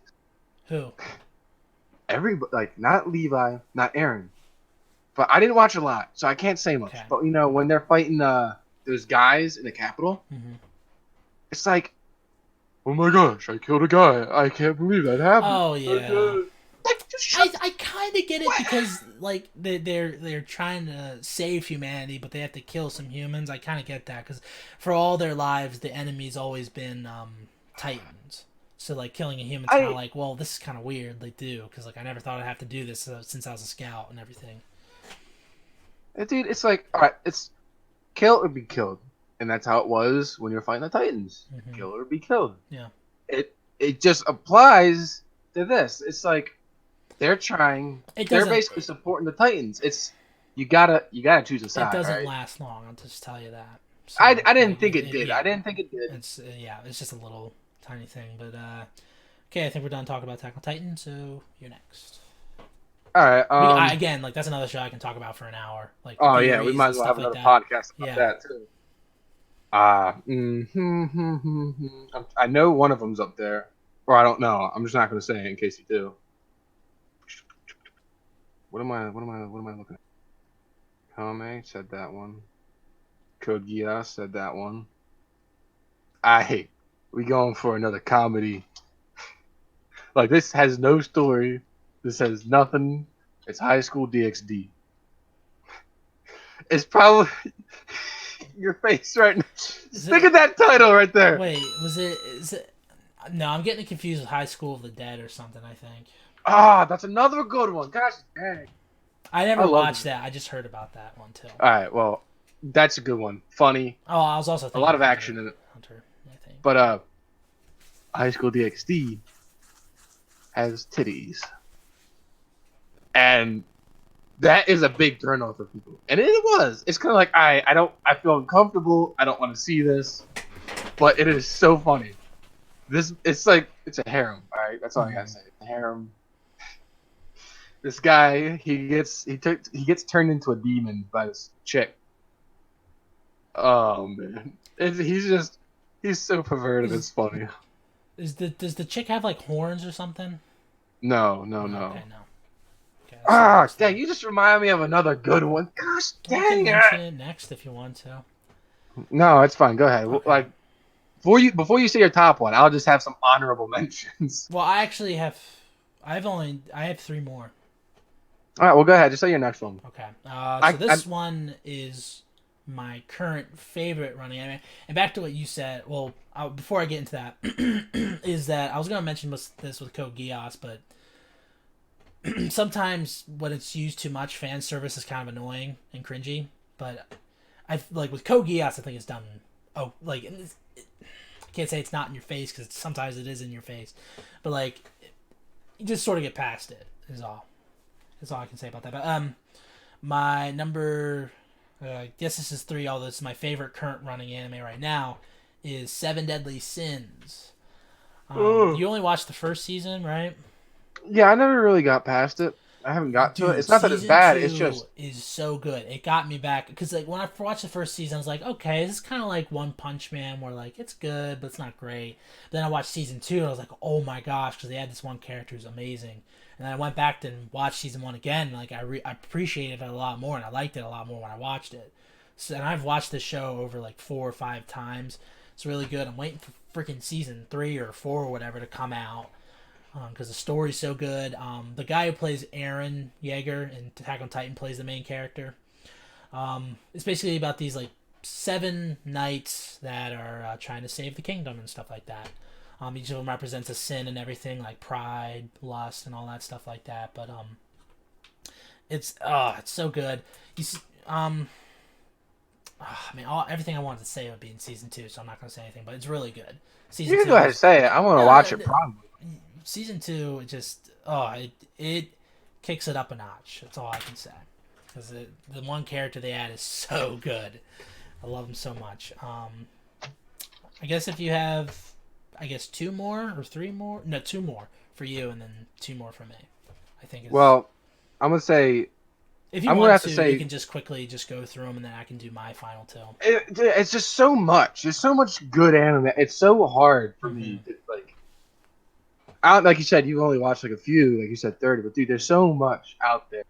who? Everybody, like, not Levi, not Aaron. But I didn't watch a lot, so I can't say much. Okay. But, when they're fighting those guys in the Capitol, Mm-hmm. it's like, oh my gosh, I killed a guy. I can't believe that happened. Oh yeah. Like, just shut I kind of get it because like they're trying to save humanity, but they have to kill some humans. I kind of get that because for all their lives, the enemy's always been Titans. So like killing a human's kind of like, well, this is kind of weird. They do because like I never thought I'd have to do this since I was a scout and everything. Dude, it's like, all right, it's kill or be killed, and that's how it was when you're fighting the Titans. Mhm. Kill or be killed. Yeah. It just applies to this. It's like they're trying. It They're doesn't. basically supporting the Titans. It's you gotta choose a side. It doesn't right? last long. I'll just tell you that. So, I didn't like, think it did. yeah. I didn't think it did. It's yeah, it's just a little tiny thing, but okay, I think we're done talking about Attack on Titan. So you're next. All right. Again, like that's another show I can talk about for an hour. Like Oh yeah, we theories might and as well stuff have another like podcast about Yeah. that too. I know one of them's up there, or I don't know. I'm just not going to say it in case you do. What am I looking at? Kame said that one. Code Geass said that one. We going for another comedy. Like this has no story. This has nothing. It's High School DxD. It's probably your face right now. Think of that title right there. Wait, is it? No, I'm getting confused with High School of the Dead or something. I think. That's another good one. Gosh dang. I never I love watched it. that. I just heard about that one too. All right, well, that's a good one. Funny, Oh, I was also a thinking lot of Hunter- action in it. Hunter, I think. But High School DxD has titties, and that is a big turnoff for people. And it was. It's kind of like I feel uncomfortable. I don't want to see this, but it is so funny. It's like it's a harem. All right, that's all I gotta say. It's a harem. This guy, he gets turned into a demon by this chick. Oh man, he's so perverted. It's funny. Does the chick have like horns or something? No. Okay, no. Okay, Dang! You just remind me of another good one. Gosh, You dang can mention it! it next if you want to. No, it's fine. Go ahead. Okay. Like before you say your top one, I'll just have some honorable mentions. Well, I actually have. I have 3 more. All right. Well, go ahead. Just say your next one. Okay. So this one is my current favorite running anime. And back to what you said. Well, before I get into that, is that I was gonna mention this with Code Geass, but sometimes when it's used too much, fan service is kind of annoying and cringy. But I like with Code Geass, I think it's done. Oh, like I can't say it's not in your face because sometimes it is in your face, but like you just sort of get past it. Is all. That's all I can say about that. But my number, I guess this is 3. Although it's my favorite current running anime right now, is Seven Deadly Sins. You only watched the first season, right? Yeah, I never really got past it. I haven't got to Dude, it. It's not that it's season bad. 2 It's just is so good. It got me back because like when I watched the first season, I was like, okay, this is kind of like One Punch Man, where like it's good, but it's not great. But then I watched season 2, and I was like, oh my gosh, because they had this one character who's amazing. And then I went back and watched season 1 again. And like I appreciated it a lot more, and I liked it a lot more when I watched it. So, and I've watched this show over like 4 or 5 times. It's really good. I'm waiting for freaking season 3 or 4 or whatever to come out. because the story's so good. The guy who plays Aaron Yeager in Attack on Titan plays the main character. It's basically about these like 7 knights that are trying to save the kingdom and stuff like that. Each of them represents a sin and everything, like pride, lust, and all that stuff like that. But it's so good. You see, I mean, everything I wanted to say would be in season 2, so I'm not gonna say anything. But it's really good. Season You can two go ahead and is say it. I want to watch it probably. season 2. It just it kicks it up a notch. That's all I can say. Because the one character they add is so good. I love him so much. I guess if you have, I guess 2 more or 3 more. No, 2 more for you, and then 2 more for me. I think. Well, I'm gonna say If you I'm gonna want have to to, say you can just quickly just go through them, and then I can do my final 2. it's just so much. There's so much good anime. It's so hard for me to like. Like you said, you only watched like a few. Like you said, 30. But dude, there's so much out there.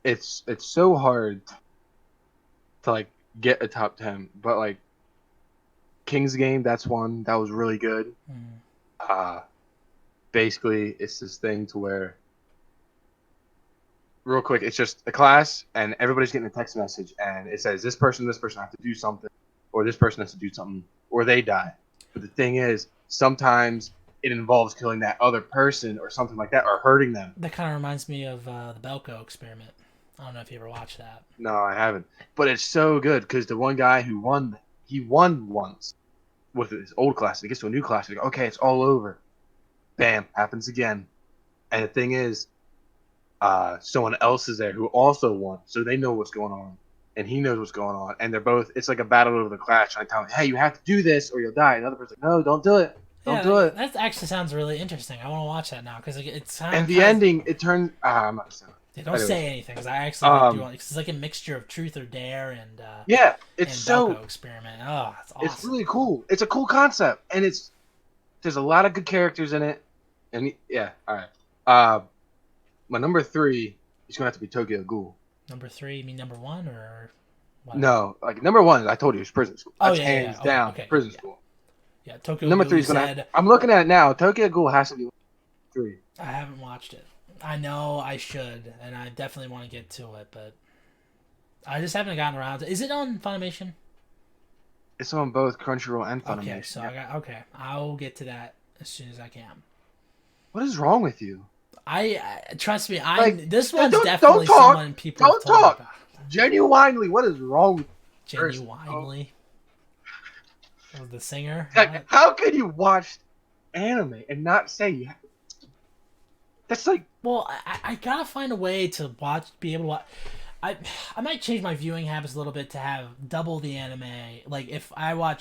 It's so hard to like get a top 10. But like King's Game, that's one that was really good. Basically, it's this thing to where, real quick, it's just a class and everybody's getting a text message and it says this person have to do something, or this person has to do something, or they die. But the thing is, sometimes it involves killing that other person or something like that, or hurting them. That kind of reminds me of the Belko experiment. I don't know if you ever watched that. No, I haven't. But it's so good because the one guy who won, he won once with his old class. And he gets to a new class. And he goes, okay, it's all over. Bam, happens again. And the thing is, someone else is there who also won, so they know what's going on, and he knows what's going on, and they're both. It's like a battle over the clash. I tell him, hey, you have to do this or you'll die. And the other person's like, no, don't do it. Don't do it. That actually sounds really interesting. I want to watch that now because it sounds. And the ending, it turns. I'm not saying. They don't say anything because I actually do want. It's like a mixture of Truth or Dare and yeah, it's and so Belko experiment. Oh, it's awesome. It's really cool. It's a cool concept, and there's a lot of good characters in it, and yeah, all right. My number 3 is gonna have to be Tokyo Ghoul. Number 3, you mean number 1 or? What? No, like number 1, I told you, is Prison School. That's yeah, hands down okay. Prison School. Yeah, Tokyo Number Ghoul 3 is gonna. said, I'm looking at it now. Tokyo Ghoul has to be 3. I haven't watched it. I know I should, and I definitely want to get to it, but I just haven't gotten around to it. Is it on Funimation? It's on both Crunchyroll and Funimation. Okay, so I'll get to that as soon as I can. What is wrong with you? I trust me. This don't- one's definitely don't talk. someone people Don't have told me talk. about. Genuinely, what is wrong with you? Genuinely. Was the singer? Like, how can you watch anime and not say you? That's like. Well, I gotta find a way to be able to watch. I might change my viewing habits a little bit to have double the anime. Like if I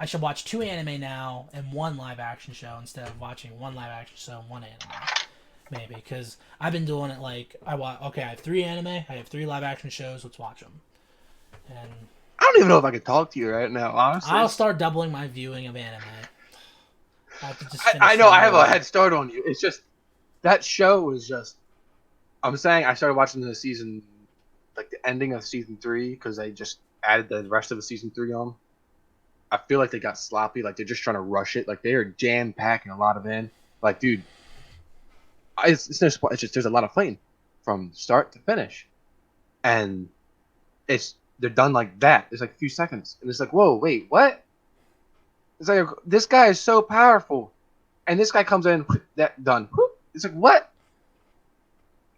should watch 2 anime now and 1 live action show instead of watching 1 live action show and 1 anime. Maybe because I've been doing it like I have 3 anime, I have 3 live action shows. Let's watch them. And I don't even know if I can talk to you right now. Honestly, I'll start doubling my viewing of anime. I know I have a head start on you. It's just that show was just. I'm saying I started watching the season, like the ending of season 3, because they just added the rest of the season 3 on. I feel like they got sloppy. Like they're just trying to rush it. Like they are jam packing a lot of in. Like, dude, it's no spoil. It's just there's a lot of fighting from start to finish, and they're done like that. It's like a few seconds, and it's like, whoa, wait, what? It's like this guy is so powerful, and this guy comes in, that done. It's like what?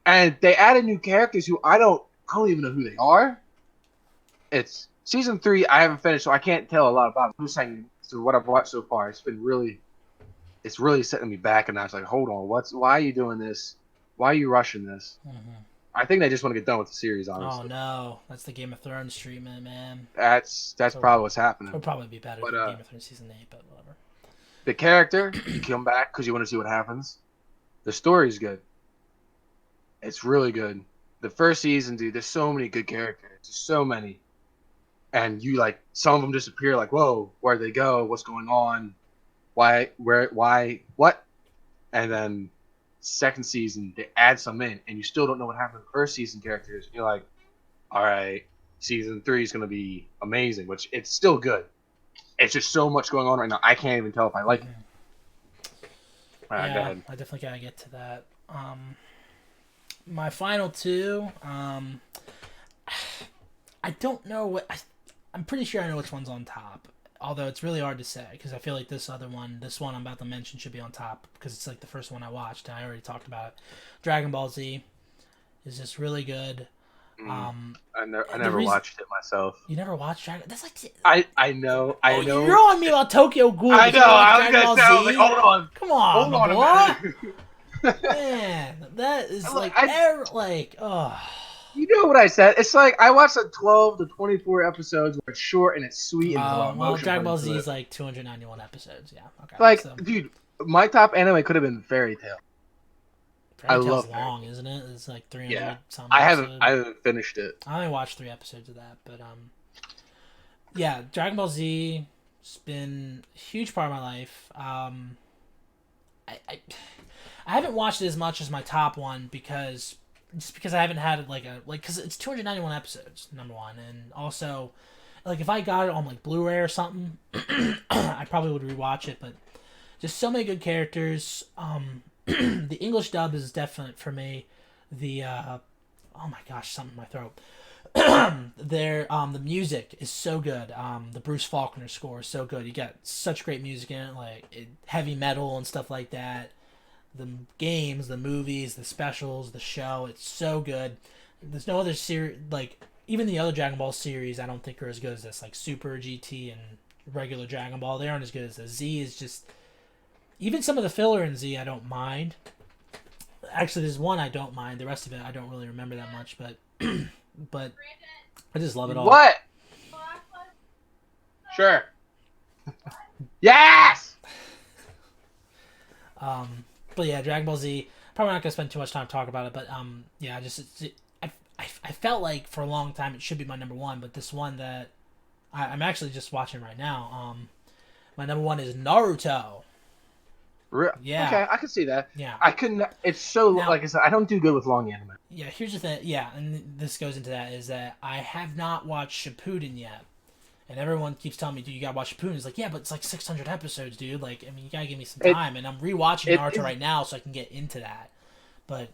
And they added new characters who I don't even know who they are. It's season 3. I haven't finished, so I can't tell a lot about it. I'm just saying through what I've watched so far. It's really setting me back, and I was like, hold on, why are you doing this? Why are you rushing this? Mm-hmm. I think they just want to get done with the series, honestly. Oh no, that's the Game of Thrones treatment, man. That's probably what's happening. It'll probably be better than Game of Thrones season 8, but whatever. The character, you come back because you want to see what happens. The story's good. It's really good. The first season, dude, there's so many good characters. There's so many. And you, like, some of them disappear, like, whoa, where'd they go? What's going on? Why, what? And then second season, they add some in, and you still don't know what happened to the first season characters. You're like, all right, season 3 is going to be amazing, which it's still good. It's just so much going on right now. I can't even tell if I like it. Alright, go Yeah, ahead. I definitely gotta get to that. My final two. I don't know what. I'm pretty sure I know which one's on top. Although it's really hard to say because I feel like this one I'm about to mention, should be on top because it's like the first one I watched and I already talked about it. Dragon Ball Z is just really good. Mm, Um, I the never reason watched it myself. you never watched Dragon, that's like, I know, oh, I you're know. on me about Tokyo Ghoul, I but you know. don't watch I was Dragon gonna Ball say. I was like, Z. hold Come on, my on boy. a minute. Man, that is Look, like, oh. you know what I said? It's like I watched like 12 to 24 episodes where it's short and it's sweet and there's a lot of Well, emotion Dragon put Ball into Z it. is like 291 episodes. Yeah, okay. Like, So dude, my top anime could have been Fairy Tail. I Fairy Tail's love long, isn't it? It's like 300 Yeah, some I episodes. haven't finished it. I only watched 3 episodes of that, but yeah, Dragon Ball Z has been a huge part of my life. I haven't watched it as much as my top one because I haven't had like because it's 291 episodes, number one, and also like if I got it on like Blu-ray or something, I probably would rewatch it. But just so many good characters. The English dub is definite for me. The oh my gosh, something in my throat. The music is so good. The Bruce Faulkner score is so good. You got such great music in it, like heavy metal and stuff like that. The games, the movies, the specials, the show, it's so good. There's no other series, like even the other Dragon Ball series I don't think are as good as this, like Super GT and regular Dragon Ball. They aren't as good as this. Z is just, even some of the filler in Z I don't mind. Actually, there's one I don't mind. The rest of it I don't really remember that much, but but I just love it all. What? Sure. Yes. But yeah, Dragon Ball Z. Probably not gonna spend too much time talking about it, but yeah, I felt like for a long time it should be my number one, but this one that I'm actually just watching right now. My number one is Naruto. Yeah. Okay, I can see that. Yeah. I couldn't. It's so Now- like I said. I don't do good with long anime. Yeah, here's the thing. Yeah, and this goes into that is that I have not watched Shippuden yet, and everyone keeps telling me, "Dude, you gotta watch Shippuden." It's like, yeah, but it's like 600 episodes, dude. Like, I mean, you gotta give me some time. And I'm rewatching Naruto right now, so I can get into that. But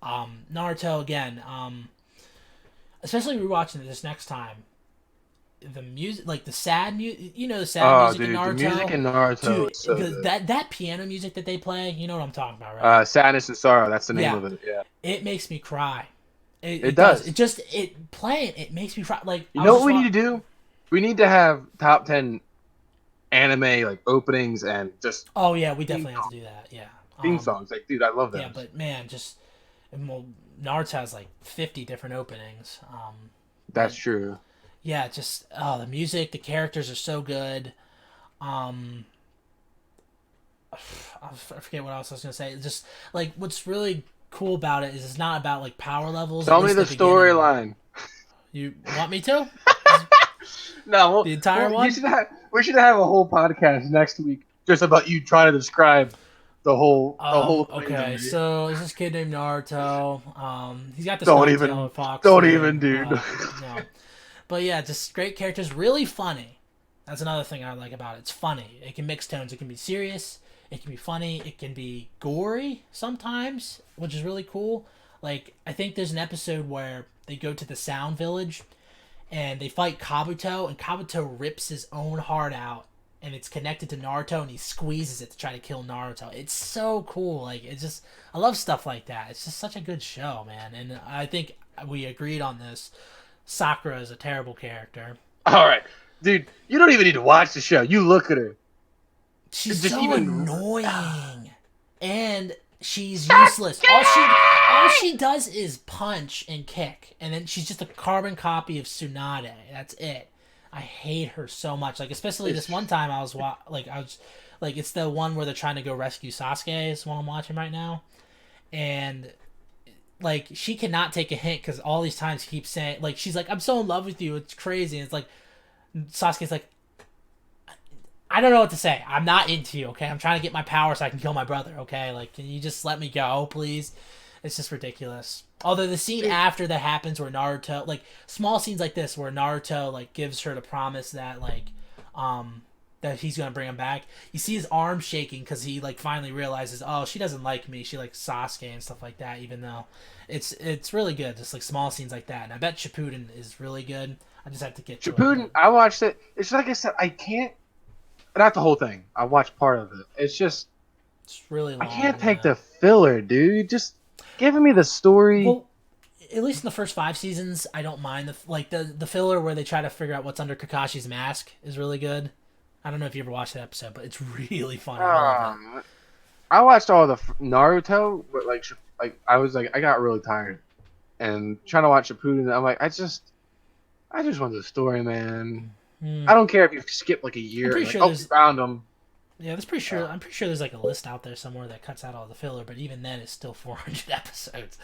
Naruto again, especially rewatching it this next time. The music, like the sad music, the sad music in Naruto. The music in Naruto Dude, is so good. that piano music that they play, you know what I'm talking about, right? Sadness and Sorrow. That's the name Yeah. of it. Yeah. It makes me cry. It does. It makes me cry. Like, You know what we need to do? We need to have top 10 anime like openings and just Oh yeah, we definitely have to do that. Yeah. theme songs. Like, dude, I love them. Yeah, but man, Naruto has like 50 different openings. That's true. Yeah, just the music, the characters are so good. I forget what else I was gonna say. Just like what's really cool about it is it's not about like power levels. Tell at me least the the beginning. storyline. You want me to? No, The entire one? We should have a whole podcast next week just about you trying to describe the whole thing. Okay, so there's this kid named Naruto. He's got the Don't even- Fox. don't thing. even, dude. No, but yeah, just great characters, really funny. That's another thing I like about it. It's funny. It can mix tones. It can be serious. It can be funny. It can be gory sometimes, which is really cool. Like I think there's an episode where they go to the Sound Village, and they fight Kabuto, and Kabuto rips his own heart out, and it's connected to Naruto, and he squeezes it to try to kill Naruto. It's so cool. Like, it's just, I love stuff like that. It's just such a good show, man. And I think we agreed on this. Sakura is a terrible character. All right, dude, you don't even need to watch the show. You look at her. She's Just so even- annoying, and she's useless. All she does is punch and kick, and then she's just a carbon copy of Tsunade. That's it. I hate her so much. Like, especially this one time I was it's the one where they're trying to go rescue Sasuke. Is what I'm watching right now, and like she cannot take a hint because all these times he keeps saying, like, she's like, "I'm so in love with you, it's crazy." And it's like Sasuke's like, I don't know what to say. I'm not into you, okay? I'm trying to get my power so I can kill my brother, okay? Like, can you just let me go, please? It's just ridiculous. Although the scene after that happens where Naruto, like, small scenes like this where Naruto, like, gives her the promise that, like, that he's gonna bring him back. You see his arm shaking because he like finally realizes, oh, she doesn't like me. She likes Sasuke and stuff like that. Even though it's really good, just like small scenes like that. And I bet Shippuden is really good. I just have to get to Shippuden, it. I watched it. It's like I said, I can't. Not the whole thing. I watched part of it. It's just It's really I long. can't take Yeah. the filler, dude. Just giving me the story. Well, at least in the first 5 seasons, I don't mind the filler where they try to figure out what's under Kakashi's mask is really good. I don't know if you ever watched that episode, but it's really funny. I love it. I watched all the Naruto, but like I was like I got really tired and trying to watch Shippuden. I'm like I just want the story, man. Hmm. I don't care if you skip like a year. I'm pretty Like, sure oh, there's found them. yeah, that's pretty sure. I'm pretty sure there's like a list out there somewhere that cuts out all the filler, but even then, it's still 400 episodes.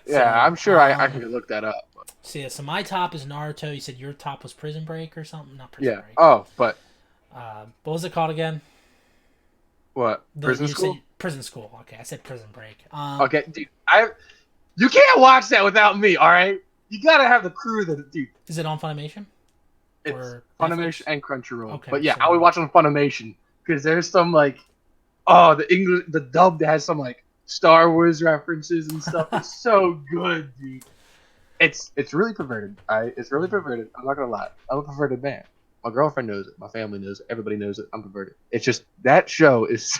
So, Yeah, I'm sure I can look that up. So yeah, so my top is Naruto. You said your top was Prison Break or something? Not Prison Yeah. Break. Oh, but What was it called again? what? Prison You School? said Prison School. Okay, I said Prison Break. Okay, dude. You can't watch that without me. All right. You gotta have the crew that dude. Is it on Funimation? It's Or Funimation Netflix? and Crunchyroll. Okay, But yeah, so- I would watch on Funimation because there's some like, the dub that has some like Star Wars references and stuff. It's so good, dude. It's really perverted. It's really perverted. I'm not gonna lie. I'm a perverted man. My girlfriend knows it. My family knows it. Everybody knows it. I'm perverted. It's just that show is.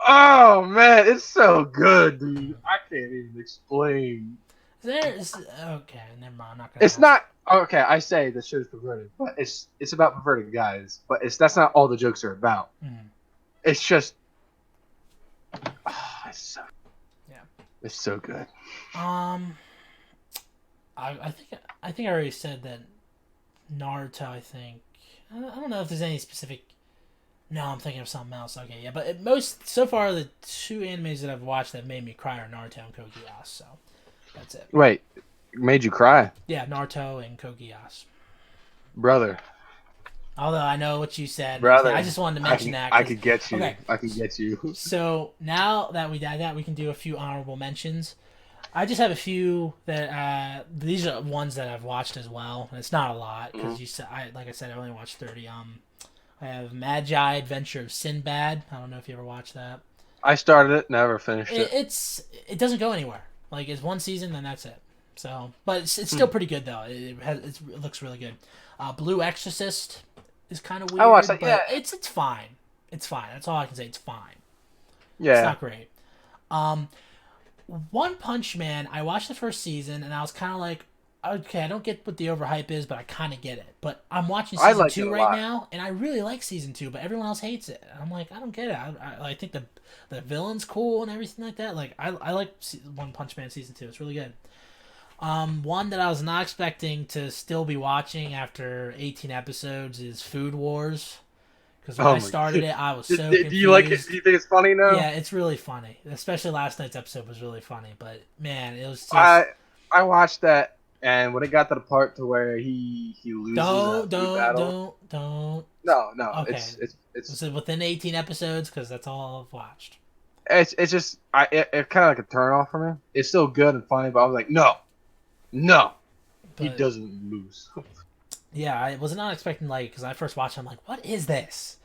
Oh man, it's so good, dude. I can't even explain. Okay, never mind. I'm not gonna. It's not okay. I say the show's perverted, but it's about perverted guys. But that's not all the jokes are about. Mm. It's just, Yeah. it's so good. I think I already said that Naruto. I don't know if there's any specific. No, I'm thinking of something else. Okay, yeah, but most so far the two animes that I've watched that made me cry are Naruto and Code Geass. So that's it. Wait, it made you cry, Yeah, Naruto and Code Geass. brother. Although I know what you said, Brother, I just wanted to mention that. I could get you. Okay. I can get you. So now that we did that, we can do a few honorable mentions. I just have a few that these are ones that I've watched as well, and it's not a lot because you said like I said I only watched 30. I have Magi Adventure of Sinbad. I don't know if you ever watched that. I started it, never finished it. It doesn't go anywhere. Like it's one season, then that's it. So, but it's still pretty good though. It looks really good. Blue Exorcist is kind of weird. I watched that, but yeah. It's fine. It's fine. That's all I can say. It's fine. It's Yeah, not great. One Punch Man. I watched the first season and I was kind of like, okay, I don't get what the overhype is, but I kind of get it. But I'm watching I season like it 2 a right lot. now, and I really like season 2, but everyone else hates it. And I'm like, I don't get it. I think the villain's cool and everything like that. Like I like One Punch Man season 2. It's really good. One that I was not expecting to still be watching after 18 episodes is Food Wars. Because when Oh I my started it, I was so do confused. you like it? Do you think it's funny now? Yeah, it's really funny. Especially last night's episode was really funny. But man, it was just I watched that, and when it got to the part to where he loses don't that food battle, don't. no, Okay. it's Was it within 18 episodes? Because that's all I've watched. it's just it kind of like a turn off for me. It's still good and funny, but I was like, no, he But, doesn't lose. Yeah, I was not expecting because I first watched it, I'm like, what is this?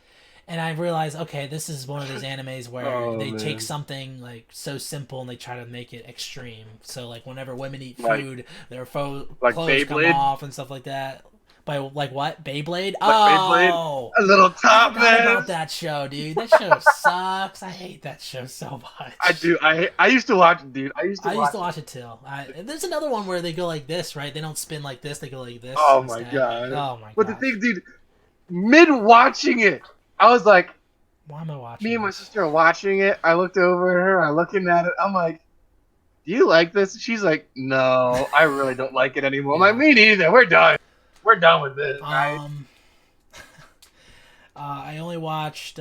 And I realized, okay, this is one of those animes where Oh, they man. take something like so simple and they try to make it extreme. So like whenever women eat Like- food, their like clothes come Beyblade? off and stuff like that. By like what? Beyblade? Beyblade? Oh, A little I top forgot man. about that show, dude. That show sucks. I hate that show so much. I do. I used to watch it, dude. I used to I watch used to watch it too. There's another one where they go like this, right? They don't spin like this. They go like this. Oh my instead. God. Oh my god. But the thing, dude, mid watching it, I was like, Why am I watching? me and my this? sister are watching it. I looked over at her. I'm looking at it. I'm like, do you like this? She's like, no, I really don't like it anymore. I'm like, me neither. We're done. We're done with this. Right? I only watched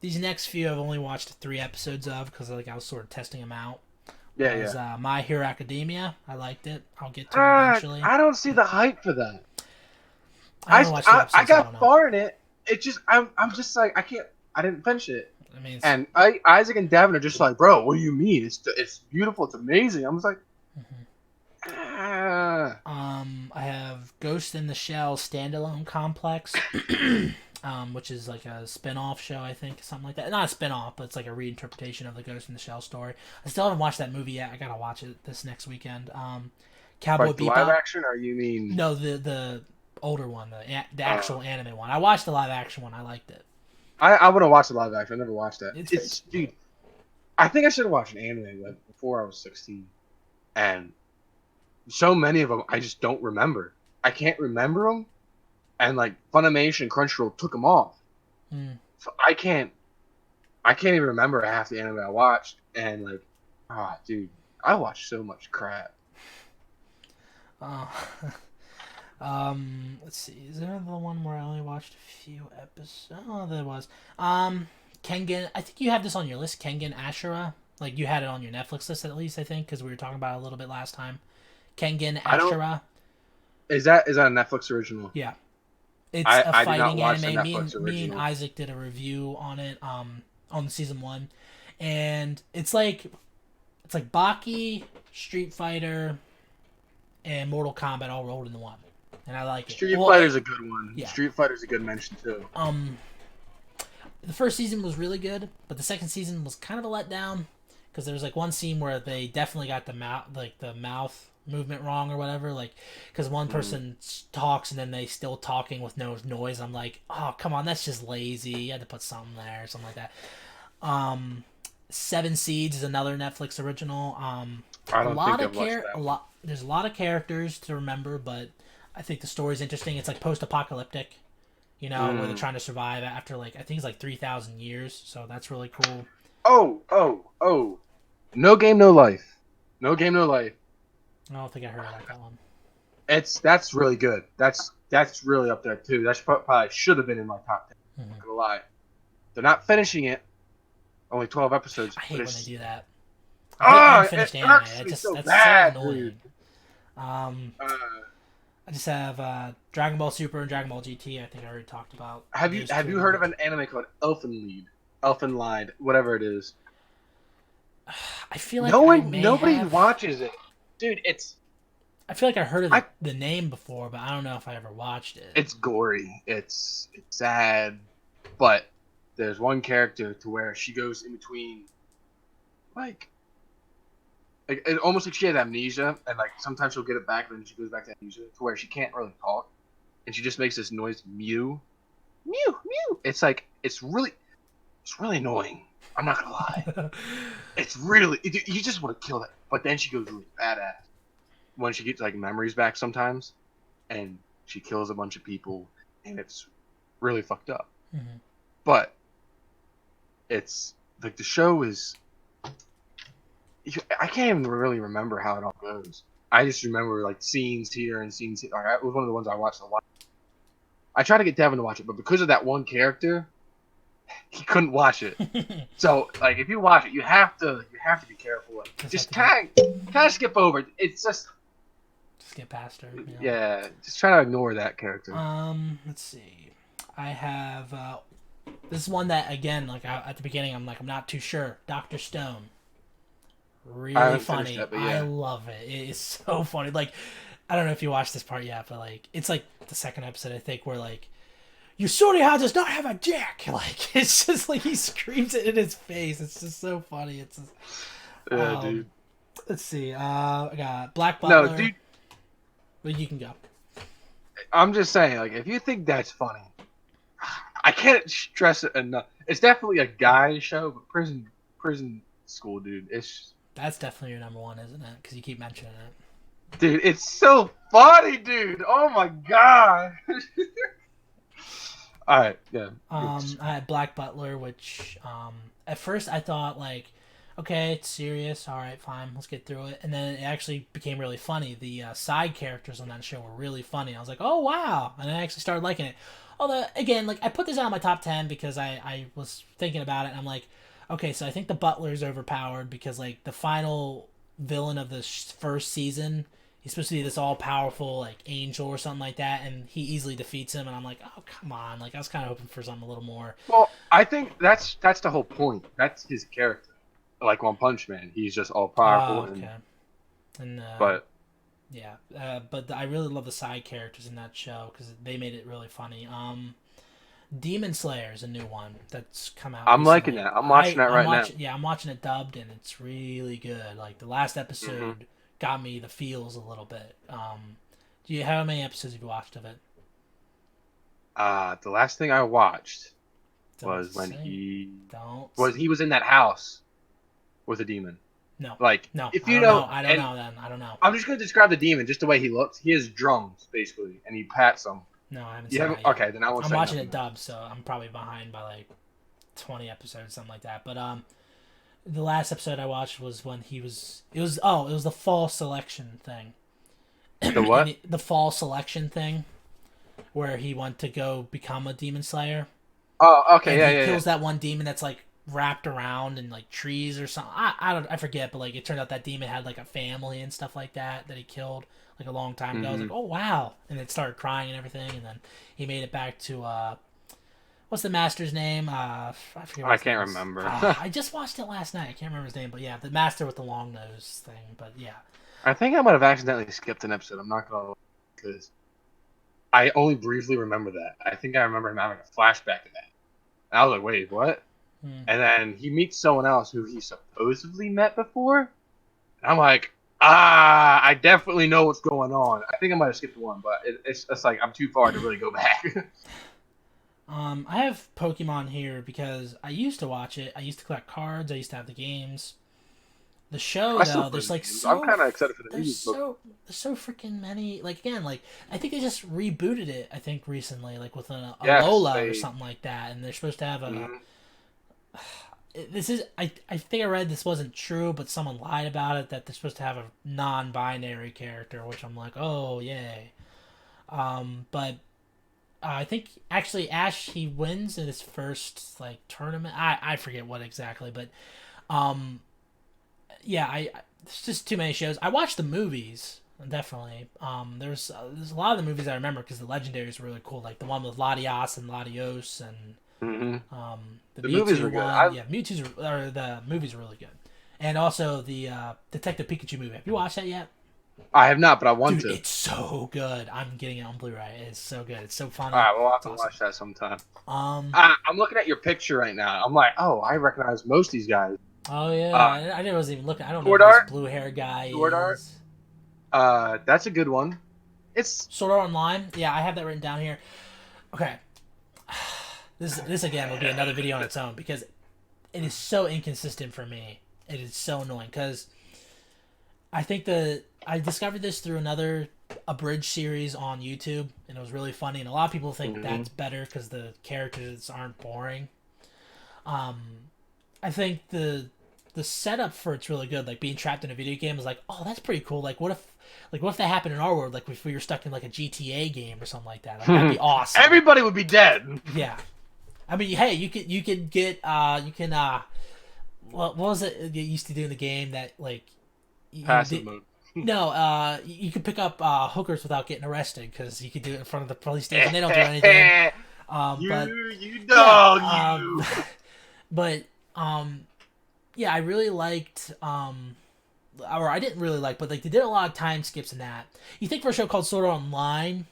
these next few. I've only watched 3 episodes of because I was sort of testing them out. Yeah, It was, yeah. My Hero Academia. I liked it. I'll get to it eventually. I don't see the hype for that. I haven't watched the episodes, I so don't got know. far in it. It just, I'm just like, I can't. I didn't finish it. I mean, And Isaac and Devin are just like, bro, what do you mean? It's beautiful. It's amazing. I was like, Mhm. I have Ghost in the Shell standalone complex, which is like a spin-off show, I think, something like that. Not a spin-off, but it's like a reinterpretation of the Ghost in the Shell story. I still haven't watched that movie yet. I gotta watch it this next weekend. Cowboy Like the live Bebop. action, or you mean? No, the older one, the Uh, actual anime one. I watched the live action one. I liked it. I want to watch the live action. I never watched that. It's It's dude. I think I should have watched an anime like before I was 16, and so many of them I just don't remember. I can't remember them, and like Funimation and Crunchyroll took them off, mm. so I can't even remember half the anime I watched. And like, dude, I watched so much crap. Uh, let's see. Is there the one where I only watched a few episodes? Oh, there was. Kengan. I think you have this on your list. Kengan Ashura. Like you had it on your Netflix list at least. I think because we were talking about it a little bit last time. Kengan I don't. Ashura. Is that a Netflix original? Yeah, it's a I did not fighting watch the anime. Me Netflix and original. Isaac did a review on it. On season one, and it's like Baki, Street Fighter, and Mortal Kombat all rolled into one, and I like it. Street Well, Fighter's a good one. yeah. Street Fighter's a good mention too. The first season was really good, but the second season was kind of a letdown because there was like one scene where they definitely got the mouth movement wrong or whatever, like because one person talks and then they still talking with no noise. I'm like, oh come on, that's just lazy. You had to put something there or something like that. Seven Seeds is another Netflix original. I A don't lot think of I've watched that. a lot. There's a lot of characters to remember, but I think the story's interesting. It's like post-apocalyptic, where they're trying to survive after like I think it's like 3,000 years. So that's really cool. Oh. No Game, No Life. No Game, No Life. I don't think I heard about that one. That's really good. That's really up there too. That's probably should have been in my top 10. Mhm. Not gonna lie. They're not finishing it. Only 12 episodes. I hate when they do that. Ah, Unfinished it anime. hurts me That's so so bad, annoying. dude. Um, Uh, I just have Dragon Ball Super and Dragon Ball GT. I think I already talked about. have you those have two. you heard of an anime called Elfen Lied, whatever it is? I feel like I may Nobody have. watches it, dude. I feel like I heard of I- the name before, but I don't know if I ever watched it. It's gory. It's sad, but there's one character to where she goes in between, like it almost like she has amnesia, and like sometimes she'll get it back, but then she goes back to amnesia to where she can't really talk, and she just makes this noise, mew, mew, mew. It's really annoying. I'm not gonna lie. You just want to kill that, but then she goes really badass when she gets like memories back sometimes, and she kills a bunch of people, and it's really fucked up. Mhm. But it's like the show is. I can't even really remember how it all goes. I just remember like scenes here and scenes here. It was one of the ones I watched a lot. I tried to get Devin to watch it, but because of that one character, he couldn't watch it. So like, if you watch it, you have to be careful. Like, just kind of skip over it. It's just get past her. yeah, just try to ignore that character. Let's see. I have this is one that again, like at the beginning, I'm not too sure. Dr. Stone. Really funny. That, yeah. I love it. It is so funny. Like, I don't know if you watched this part yet, but like, it's like the second episode, I think, where like, Yusuriha does not have a dick. Like, it's just like he screams it in his face. It's just so funny. It's just, Dude. Let's see. I got Black Butler. No, dude. Well, you can go. I'm just saying, like, if you think that's funny, I can't stress it enough. It's definitely a guy show, but prison school, dude. That's definitely your number one, isn't it? Because you keep mentioning it. Dude, it's so funny, dude. Oh my god. All right, yeah. I had Black Butler, which at first I thought like, okay, it's serious. All right, fine, let's get through it. And then it actually became really funny. The side characters on that show were really funny. I was like, oh wow, and I actually started liking it. Although again, like I put this out on my top 10 because I was thinking about it, and I'm like, okay, so I think the Butler's overpowered because like the final villain of the first season, he's supposed to be this all-powerful like angel or something like that, and he easily defeats him, and I'm like, oh come on, like I was kind of hoping for something a little more. Well, I think that's the whole point. That's his character. Like One Punch Man, he's just all powerful. Oh, okay. And but Yeah, but I really love the side characters in that show because they made it really funny. Demon Slayer is a new one that's come out I'm liking recently. that. I'm watching that I'm right now. watching, yeah, I'm watching it dubbed and it's really good. Like the last hmm episode got me the feels a little bit. Do you how many episodes have you watched of it? The last thing I watched Don't was when say, don't say. he was in that house with a demon. No, Like, no, if I you don't know. know, I don't and know. Then I don't know. I'm just gonna describe the demon just the way he looks. He has drums basically, and he pats them. No, I haven't You seen haven't? that yet. Okay, then I won't I'm say watching nothing. it dubbed, so I'm probably behind by like 20 episodes, something like that. But the last episode I watched was when he was. It was the fall selection thing, The and what? the fall selection thing where he went to go become a demon slayer, Oh, okay, and yeah, he yeah, yeah. kills that one demon that's like wrapped around in like trees or something. I forget, but like it turned out that demon had like a family and stuff like that he killed like a long time ago. I was like, hmm oh wow, and it started crying and everything, and then he made it back to what's the master's name? I forget what I his name can't is. remember. I just watched it last night. I can't remember his name, but yeah, the master with the long nose thing. But yeah, I think I might have accidentally skipped an episode. I'm not gonna, because I only briefly remember that. I think I remember him having a flashback to that. And I was like, wait, what? hmm. And then he meets someone else who he supposedly met before. And I'm like, ah, I definitely know what's going on. I think I might have skipped one, but it's like I'm too far to really go back. I have Pokemon here because I used to watch it. I used to collect cards. I used to have the games. The show I still though, play there's the like games. I'm kind of excited for the there's news book. so freaking many. Like again, like I think they just rebooted it. I think recently, like with a Yes, Lola or they. something like that, and they're supposed to have a. mhm. This is I think I read this wasn't true, but someone lied about it that they're supposed to have a non-binary character, which I'm like, oh yay. But I think actually Ash he wins in his first like tournament. I forget what exactly, but um yeah, there's just too many shows. I watched the movies definitely. There's a lot of the movies I remember because the legendaries were really cool, like the one with Latias and Latios and hmm the The movies Mewtwo were good. one. Yeah, the movies are really good, and also the Detective Pikachu movie. Have you watched that yet? I have not, but I want Dude, to. it's so good. I'm getting it on Blu-ray. It's so good. It's so All funny. right, we'll have It's to awesome. watch that sometime. Um. I'm looking at your picture right now. I'm like, oh, I recognize most of these guys. Oh yeah, Uh, I wasn't even looking. I don't know Sword who this Art, blue hair guy Sword Art. is. That's a good one. It's Sword Art Online. Yeah, I have that written down here. Okay. This again will be another video on its own because it is so inconsistent for me. It is so annoying because I think I discovered this through another abridged series on YouTube, and it was really funny. And a lot of people think hmm that's better because the characters aren't boring. Um, I think the setup for it's really good. Like being trapped in a video game is like, oh, that's pretty cool. What if that happened in our world? Like if we were stuck in like a GTA game or something like that. Like that'd be awesome. Everybody would be dead. Yeah. I mean, hey, you could get you can what was it you used to do in the game that like you Passive did mode. no you could pick up hookers without getting arrested because you could do it in front of the police station. They don't do anything. But You yeah, dog, you. but yeah, I really liked or I didn't really like, but like they did a lot of time skips in that. You think for a show called Sword Art Online,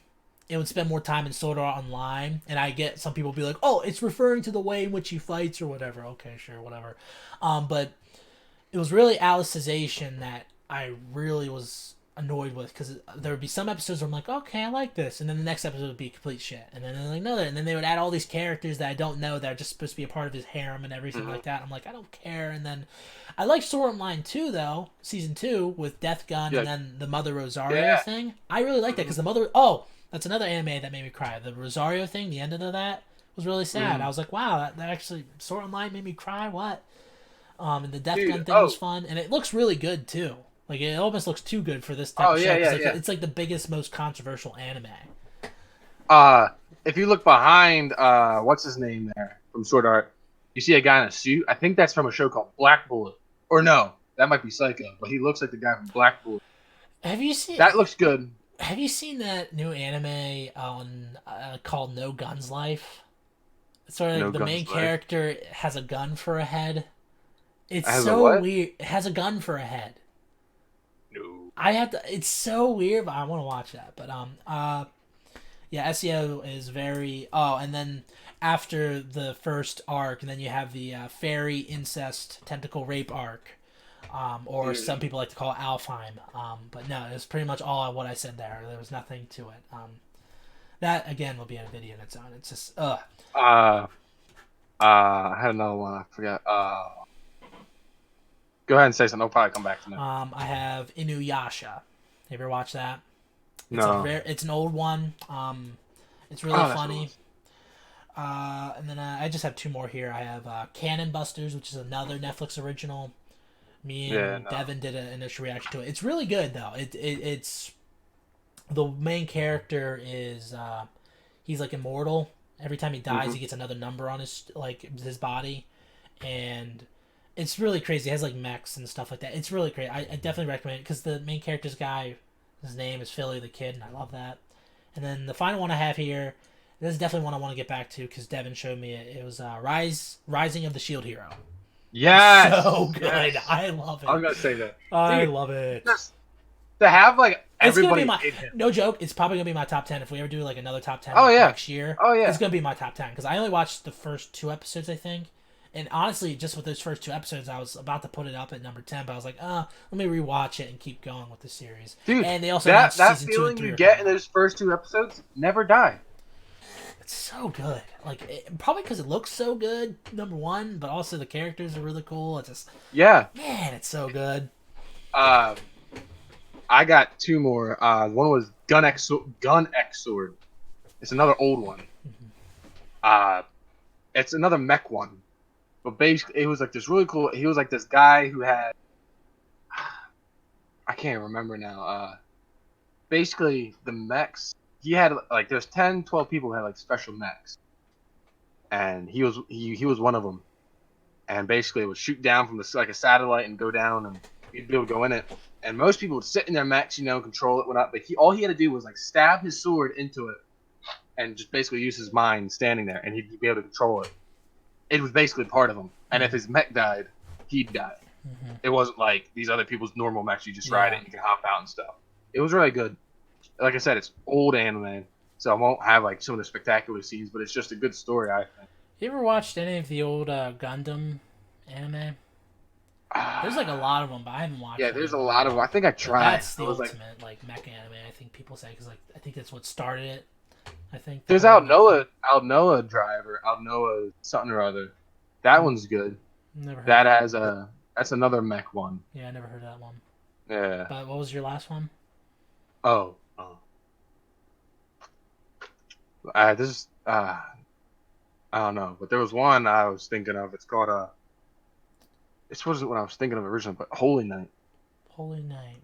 it would spend more time in Sword Art Online, and I get some people be like, "Oh, it's referring to the way in which he fights or whatever." Okay, sure, whatever. But it was really Alicization that I really was annoyed with because there would be some episodes where I'm like, okay, I like this, and then the next episode would be complete shit, and then like another, and then they would add all these characters that I don't know that are just supposed to be a part of his harem and everything Mhm. like that. I'm like, I don't care, and then I like Sword Art Online 2 though, season 2 with Death Gun and Yeah, then the Mother Rosario yeah. thing. I really like that hmm because the Mother. Oh, that's another anime that made me cry. The Rosario thing, the ending of that was really sad. I hmm was like, wow, that actually Sword Art Online made me cry. What? And the Death Dude, Gun thing was oh, fun, and it looks really good too. Like it almost looks too good for this type oh of yeah, show because yeah, like yeah. it's like the biggest, most controversial anime. Uh, if you look behind, what's his name there from Sword Art, you see a guy in a suit. I think that's from a show called Black Bullet. Or no, that might be Psycho, but he looks like the guy from Black Bullet. Have you seen That looks good. Have you seen that new anime on called No Guns Life? It's sort of like No the main Guns Life. character has a gun for a head. It's Has a so what? weird. It has a gun for a head. No. I have to. It's so weird, but I want to watch that. But yeah, SEO is very. Oh, and then after the first arc, and then you have the fairy incest tentacle rape arc, or some people like to call it Alfheim. But no, it's pretty much all what I said there. There was nothing to it. That again will be a video in its own. It's just I had another one. I forgot. Go ahead and say something. I'll probably come back to me. I have Inuyasha. You ever watch that? No. It's an old one. It's really funny. And then I just have two more here. I have Cannon Busters, which is another Netflix original. Me and Devin did an initial reaction to it. It's really good though. It's the main character is he's like immortal. Every time he dies, he gets another number on his body, and it's really crazy. It has like mechs and stuff like that. It's really great. I definitely recommend it because the main character's guy, his name is Philly the Kid, and I love that. And then the final one I have here, this is definitely one I want to get back to because Devin showed me it. It was Rising of the Shield Hero. Yes, so good. Yes. I love it. I'm gonna say that. I love it. To have like everybody, no joke. It's probably gonna be my top 10 if we ever do like another top 10 next year. Oh yeah, it's gonna be my top 10 because I only watched the first 2 episodes, I think. And honestly, just with those first 2 episodes, I was about to put it up at number 10, but I was like, let me rewatch it and keep going with the series. Dude, and they also that season feeling 2 and 3 you get in those first 2 episodes never die. It's so good. Probably because it looks so good, number one, but also the characters are really cool. It's just man, it's so good. I got 2 more. One was Gun X Sword. It's another old one. It's another mech one. But basically, it was like this really cool. He was like this guy who had, I can't remember now. Basically, the mechs. He had like there's 10, 12 people who had like special mechs, and he was one of them. And basically, it would shoot down from like a satellite and go down, and you'd be able to go in it. And most people would sit in their mechs, control it, whatnot. But all he had to do was like stab his sword into it, and just basically use his mind standing there, and he'd be able to control it. It was basically part of him. And if his mech died, he'd die. It wasn't like these other people's normal mechs. You just ride it and you can hop out and stuff. It was really good. Like I said, it's old anime, so I won't have like some of the spectacular scenes, but it's just a good story, I think. You ever watched any of the old Gundam anime? There's like a lot of them, but I haven't watched. Yeah, there's a lot of them. I think I tried. That's the ultimate like mech anime. I think people say because I think that's what started it. I think there's Aldnoah Drive or Aldnoah something or other. That one's good. Never heard that has that's another mech one. Yeah, I never heard of that one. Yeah. But what was your last one? I don't know, but there was one I was thinking of. It's called this wasn't what I was thinking of originally, but Holy Night. Holy Night.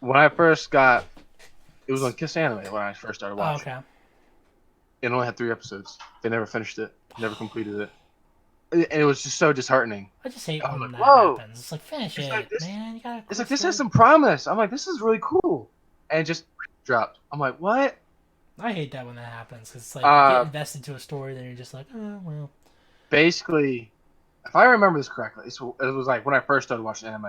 When I first got, it was on Kiss Anime when I first started watching. Oh, okay. It only had 3 episodes. They never finished it. Never completed it. And it was just so disheartening. I just hate when that happens. It's like, finish it, man. You gotta. It's like, this has some promise. I'm like, this is really cool. And it just dropped. I'm like, what? I hate that when that happens. Cause it's like, you get invested into a story, then you're just like, oh, well. Basically, if I remember this correctly, it was like when I first started watching anime.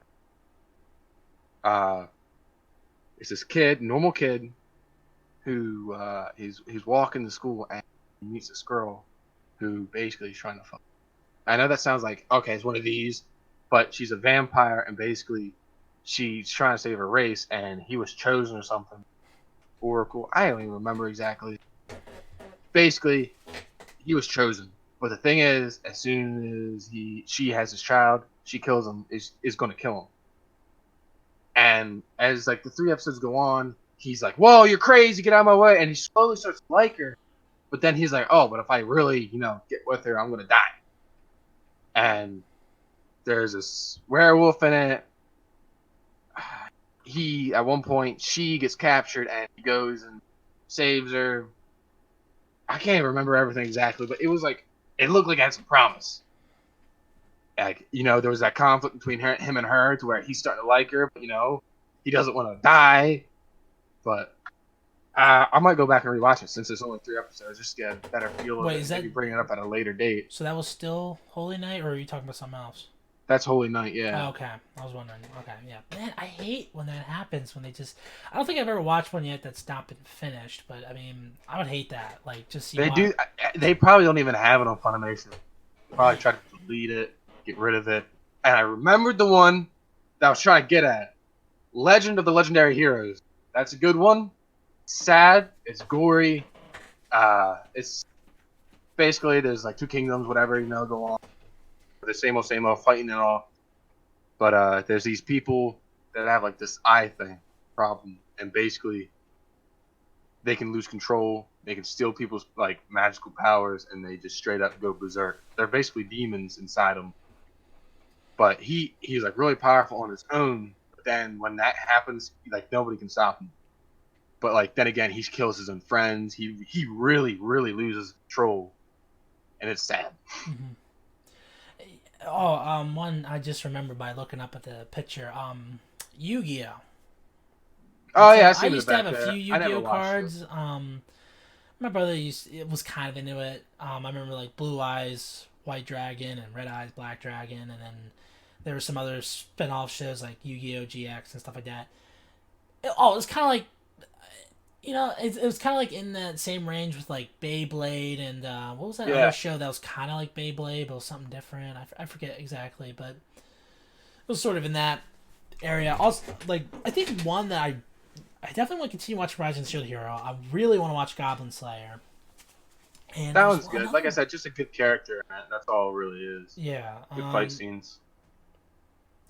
It's this kid, normal kid, who he's walking to school and he meets this girl who basically is trying to fuck. I know that sounds like, okay, it's one of these, but she's a vampire and basically she's trying to save her race and he was chosen or something. Oracle, I don't even remember exactly. Basically, he was chosen. But the thing is, as soon as she has his child, she kills him, is going to kill him. And as like the 3 episodes go on, he's like, whoa, you're crazy, get out of my way. And he slowly starts to like her. But then he's like, oh, but if I really, get with her, I'm going to die. And there's this werewolf in it. At one point, she gets captured and he goes and saves her. I can't even remember everything exactly, but it was like, it looked like it had some promise. Like, there was that conflict between him and her to where he's starting to like her, but, he doesn't want to die. But I might go back and rewatch it since there's only 3 episodes, just to get a better feel of it. Maybe bring it up at a later date. So that was still Holy Night, or are you talking about something else? That's Holy Night. Oh, Yeah. okay, I was wondering. Okay, yeah. Man, I hate when that happens. When they just, I don't think I've ever watched one yet that's not been finished. But I mean, I would hate that. Like, just you They watch. do. They probably don't even have it on Funimation. Probably try to delete it, get rid of it. And I remembered the one that I was trying to get at. Legend of the Legendary Heroes. That's a good one. Sad. It's gory. It's basically there's like two kingdoms, whatever go on. The same old fighting and all. But there's these people that have like this eye thing problem, and basically they can lose control. They can steal people's like magical powers, and they just straight up go berserk. They're basically demons inside them. But he's like really powerful on his own. But then when that happens, like nobody can stop him. But like then again, he kills his own friends. He really loses control, and it's sad. Mhm. Oh, one I just remembered by looking up at the picture. Yu-Gi-Oh. Oh yeah, I I seen used it to have back a there. few I never Yu-Gi-Oh watched cards. My brother was kind of into it. I remember like Blue Eyes, White Dragon, and Red Eyes, Black Dragon, and then there were some other spin-off shows like Yu-Gi-Oh GX and stuff like that. It was kind of like, it was kind of like in that same range with like Beyblade and what was that it. other Yeah, show that was kind of like Beyblade but was something different? I forget exactly, but it was sort of in that area. Also, like I think one that I definitely want to continue watching Rise of the Shield Hero. I really want to watch Goblin Slayer. And that there's one's good. Like I said, just a good character. Man. That's all it really is. yeah. Good fight scenes.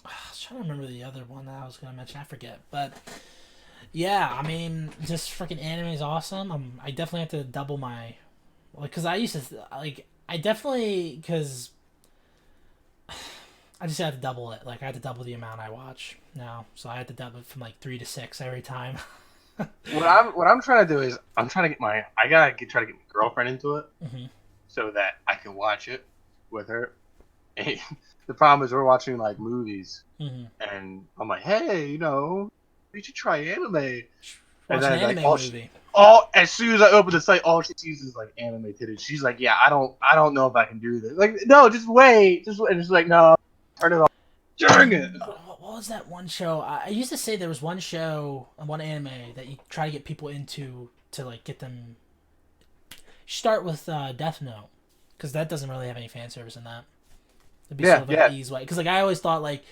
I was trying to remember the other one that I was gonna mention. I forget, but yeah, I mean, just freaking anime is awesome. I definitely have to double my, like, cause I used to like I definitely because I just had to double it. Like I had to double the amount I watch now, so I had to double it from like 3 to 6 every time. What I'm trying to do is I'm trying to get try to get my girlfriend into it hmm so that I can watch it with her. And the problem is we're watching like movies, hmm and I'm like, hey, we should try anime. And Watch an then like anime movie. all as soon as I open the site, all she sees is like anime titties. She's like, yeah, I don't know if I can do this. Like, no, just wait, and it's like, no, turn it off. Dang it. What was that one show? I used to say there was one show, one anime that you try to get people into to like get them. Start with Death Note, because that doesn't really have any fan service in that. It'd be sort of like Yeah. ease way. Because like I always thought like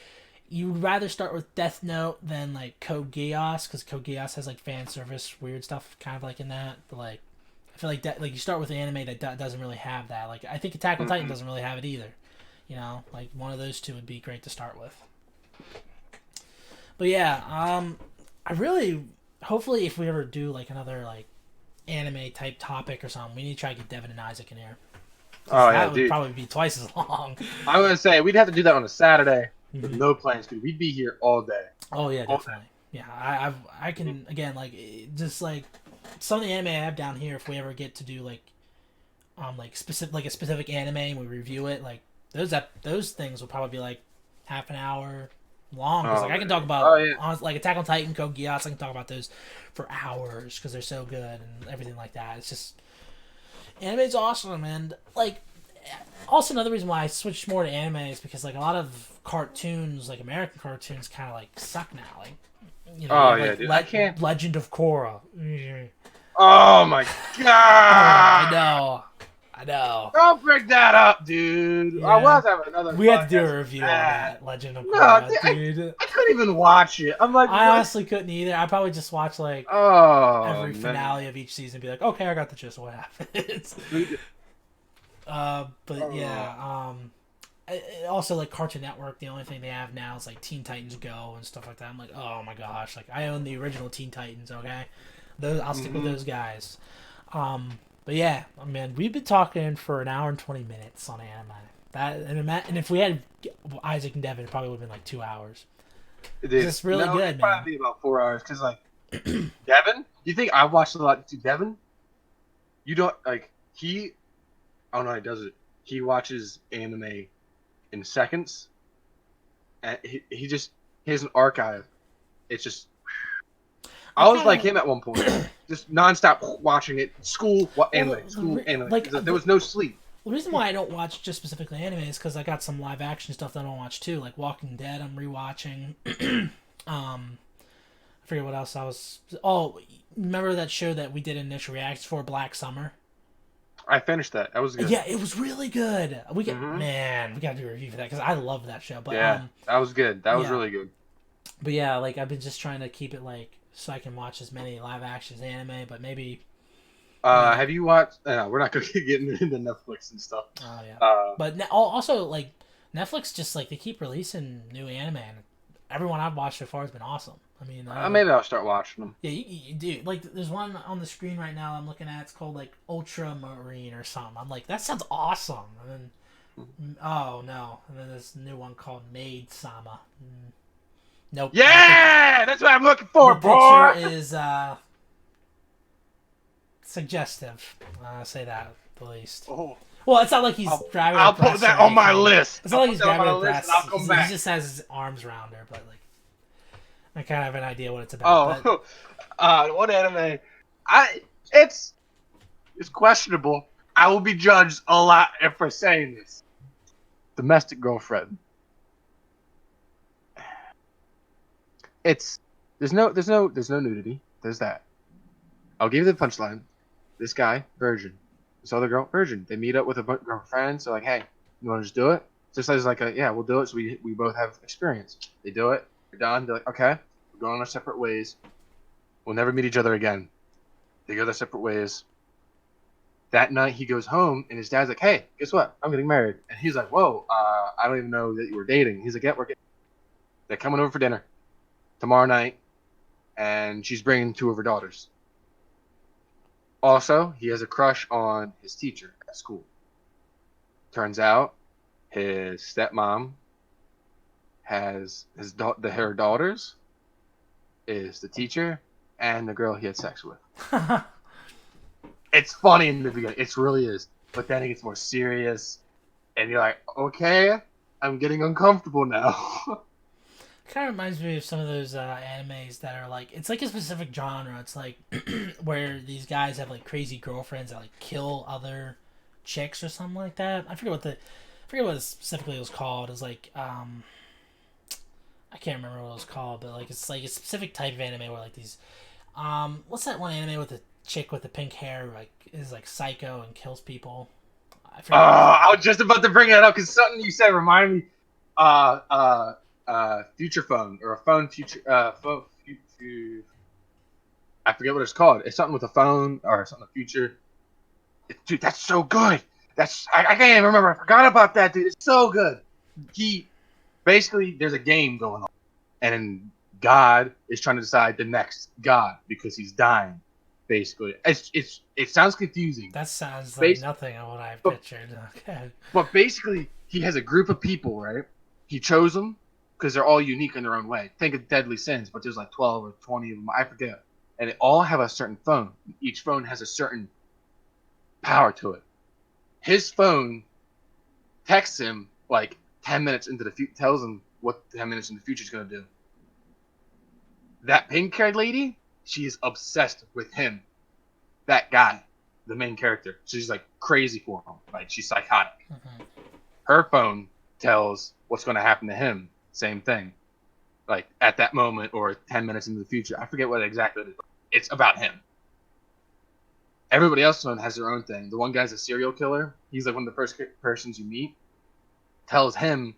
you'd rather start with Death Note than like Code Geass, because Code Geass has like fan service weird stuff kind of like in that. But like I feel like that like you start with an anime that doesn't really have that. Like I think Attack on Titan doesn't really have it either. Like one of those two would be great to start with. But yeah, I really hopefully if we ever do like another like anime type topic or something, we need to try to get Devin and Isaac in here. Oh yeah, That would dude. probably be twice as long. I'm gonna say we'd have to do that on a Saturday with Mhm. no plans, dude. We'd be here all day. Oh yeah, definitely. Yeah, I can again like just like some of the anime I have down here. If we ever get to do like specific like a specific anime and we review it, like those things will probably be like half an hour long. 'Cause, like I can talk about Oh yeah. like Attack on Titan, Code Geass. I can talk about those for hours because they're so good and everything like that. It's just anime's awesome, and like also another reason why I switched more to anime is because like a lot of cartoons, like American cartoons, kind of like suck now. Like Oh, you have, yeah, like, dude. I can't. Legend of Korra. Mm. Oh my I god. know, I know. Don't break that up, dude. Yeah. I was having another. We had to do podcast a review on that. that Legend of No, Korra, dude, dude. I couldn't even watch it. I'm like, I what? honestly couldn't either. I probably just watched like Oh, every man. finale of each season, and be like, okay, I got the gist of what happens. But Oh. yeah, also like Cartoon Network, the only thing they have now is like Teen Titans Go and stuff like that. I'm like, oh my gosh, like I own the original Teen Titans. Okay, I'll stick with those guys. But yeah, I mean, we've been talking for an hour and 20 minutes on anime. And if we had Isaac and Devin, it probably would have been like 2 hours. It is. It's really no, good, it'd probably man. be about 4 hours because, like, Devin. You think I watched a lot? To Devin, you don't like he. Oh no, he does it. He watches anime in seconds, and he has an archive. It's just. I was like him at one point, just nonstop watching it. School, anime, the school, re- anime. like, There was no sleep. The reason why I don't watch just specifically anime is because I got some live action stuff that I don't watch too, like Walking Dead. I'm rewatching. I forget what else I was. Oh, remember that show that we did initial reacts for, Black Summer? I finished that. That was good. Yeah, it was really good. Hmm. We got to do a review for that because I love that show. But Yeah, that was good. That was yeah, really good. but yeah, like I've been just trying to keep it like so I can watch as many live actions anime, but maybe you know, Have you watched? We're not gonna get into Netflix and stuff. oh yeah. Uh, But also like Netflix just like they keep releasing new anime, and everyone I've watched so far has been awesome. I mean, Maybe I'll start watching them. yeah, you do like there's one on the screen right now I'm looking at. It's called like Ultramarine or something. I'm like that sounds awesome. And then oh no, and then there's a new one called Maid Sama. Nope. Yeah, that's what I'm looking for, The boy. picture is suggestive. I'll say that at the least. Oh, Well, it's not like he's grabbing I'll her breasts put that or on my anything. list. It's not I'll like put he's that on grabbing my her list, breasts. and I'll come He back. just has his arms around her, but like I kind of have an idea what it's about. But Oh, what anime? I it's questionable. I will be judged a lot for saying this. Domestic Girlfriend. It's there's no nudity. There's that. I'll give you the punchline. This guy, virgin. This other girl, virgin. They meet up with a bunch of friends. So like, hey, you want to just do it? Just as like yeah, we'll do it. So we both have experience. They do it. They're done. They're like, okay, we're going our separate ways. We'll never meet each other again. They go their separate ways. That night he goes home and his dad's like, hey, guess what? I'm getting married. And he's like, whoa, I don't even know that you were dating. He's like, yeah, we're getting. They're coming over for dinner tomorrow night, and she's bringing two of her daughters. Also, he has a crush on his teacher at school. Turns out, his stepmom has her daughters is the teacher and the girl he had sex with. It's funny in the beginning, it really is, but then it gets more serious, and you're like, okay, I'm getting uncomfortable now. kind of reminds me of some of those animes that are like it's like a specific genre. It's like where these guys have like crazy girlfriends that like kill other chicks or something like that. I forget what it specifically was called. It's like I can't remember what it was called, but like it's like a specific type of anime where like these what's that one anime with the chick with the pink hair like is like psycho and kills people. I forget. I was just about to bring that up because something you said reminded me. Future phone or a phone future phone future. I forget what it's called. It's something with a phone or something in the future. Dude, that's so good. I can't even remember. I forgot about that, dude. It's so good. He basically there's a game going on, and God is trying to decide the next God because he's dying. Basically, it sounds confusing. That sounds like Bas- nothing of what I but, pictured. Okay. but basically, he has a group of people, right? He chose them because they're all unique in their own way. Think of Deadly Sins, but there's like 12 or 20 of them. I forget. And they all have a certain phone. Each phone has a certain power to it. His phone texts him like 10 minutes into the future, tells him what 10 minutes in the future is going to do. That pink haired lady, she is obsessed with him. That guy, the main character. She's like crazy for him. Like she's psychotic. Mm-hmm. Her phone tells what's going to happen to him. Same thing. Like at that moment or 10 minutes into the future. I forget what exactly it is. It's about him. Everybody else has their own thing. The one guy's a serial killer. He's like one of the first persons you meet. Tells him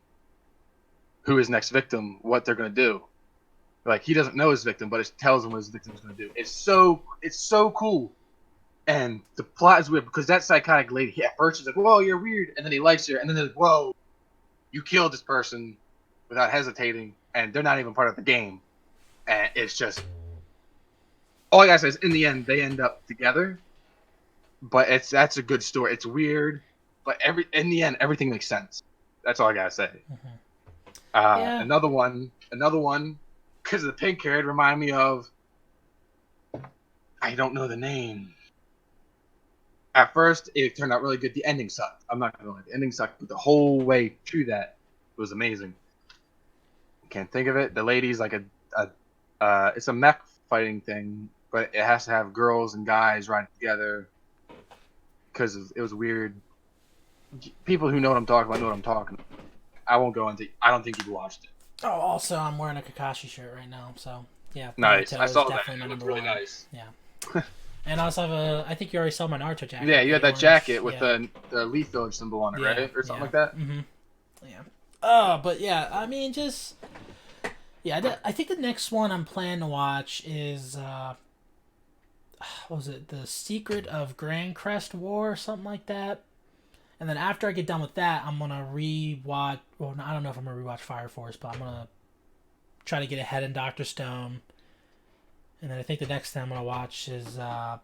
who his next victim, what they're going to do. Like he doesn't know his victim, but it tells him what his victim's going to do. It's so cool. And the plot is weird because that psychotic lady, at first she's like, whoa, you're weird. And then he likes her. And then they're like, whoa, you killed this person without hesitating. And they're not even part of the game. And it's just, all I gotta say is in the end, they end up together. But that's a good story. It's weird. But in the end, everything makes sense. That's all I gotta say. Mm-hmm. Yeah. Another one, because of the pink hair, it reminded me of, I don't know the name. At first, it turned out really good. The ending sucked. I'm not gonna lie, the ending sucked, but the whole way through that was amazing. Can't think of it. The lady's like it's a mech fighting thing, but it has to have girls and guys riding together because it was weird. people who know what I'm talking about know what I'm talking about. I won't go into. I don't think you've watched it. Oh, also, I'm wearing a Kakashi shirt right now, so yeah, Nice. Naruto I is saw that. definitely my It looked number really one. nice. Yeah, and I also have a. I think you already saw my Naruto jacket. Yeah, you had the that orange- jacket with yeah. the Leaf Village symbol on it, Yeah, right, or something yeah. like that. Mm-hmm. Yeah. But yeah, I mean, just yeah. I think the next one I'm planning to watch is what was it? The Secret of Grand Crest War, or something like that. And then after I get done with that, I'm gonna rewatch. Well, I don't know if I'm gonna rewatch Fire Force, but I'm gonna try to get ahead in Doctor Stone. And then I think the next thing I'm gonna watch is I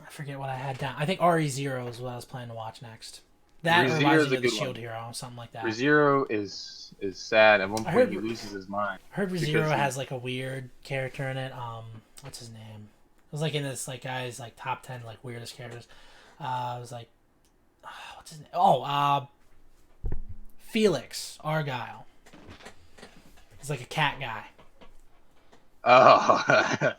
forget what I had down. I think RE0 is what I was planning to watch next. That or ReZero Rising is a of the good Shield one. Hero, something like that. ReZero is sad. At one I point, heard- he loses his mind. I heard Because ReZero he- has like a weird character in it. What's his name? It was like in this like guy's like top 10 like weirdest characters. It was like what's his name? Oh, Felix Argyle. He's like a cat guy. Oh,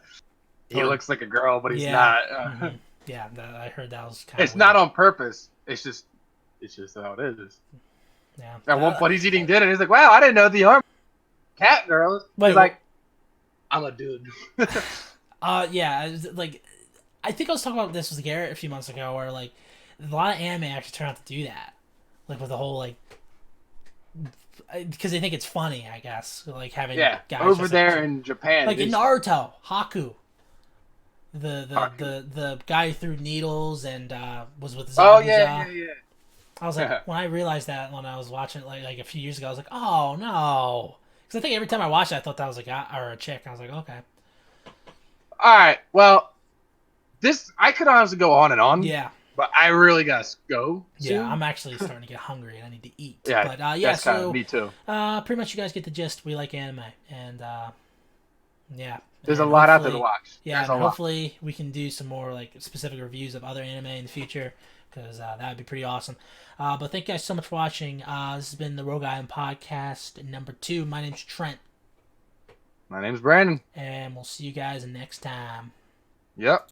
he Oh. looks like a girl, but he's Yeah. not. Mhm. Yeah, I heard that was kind It's of not on purpose. It's just how it is. Yeah. At one point, he's eating dinner. And he's like, "Wow, I didn't know the arm cat girl." Wait, He's like, "I'm a dude." yeah, it was, like I think I was talking about this with Garrett a few months ago, where like a lot of anime actually turn out to do that, like with the whole like because they think it's funny, I guess, like having Yeah, guys over just, there like, in Japan, like in it's- Naruto, Haku, the Haku. the guy who threw needles and was with Oh Zabuza. yeah. I was like, when I realized that when I was watching it like a few years ago, I was like, oh no, because I think every time I watched it, I thought that was a guy or a chick. I was like, okay, All right. Well, this I could honestly go on and on. yeah. But I really gotta go. Yeah, soon. I'm actually starting to get hungry and I need to eat. Yeah, But yeah, that's kind so of me too. pretty much you guys get the gist. We like anime, and yeah, There's a and lot out there to hopefully- watch. Yeah, There's and a lot. hopefully we can do some more like specific reviews of other anime in the future because that would be pretty awesome. But thank you guys so much for watching. This has been the Rogue Island Podcast number 2. My name's Trent, My name's Brandon. and we'll see you guys next time. Yep.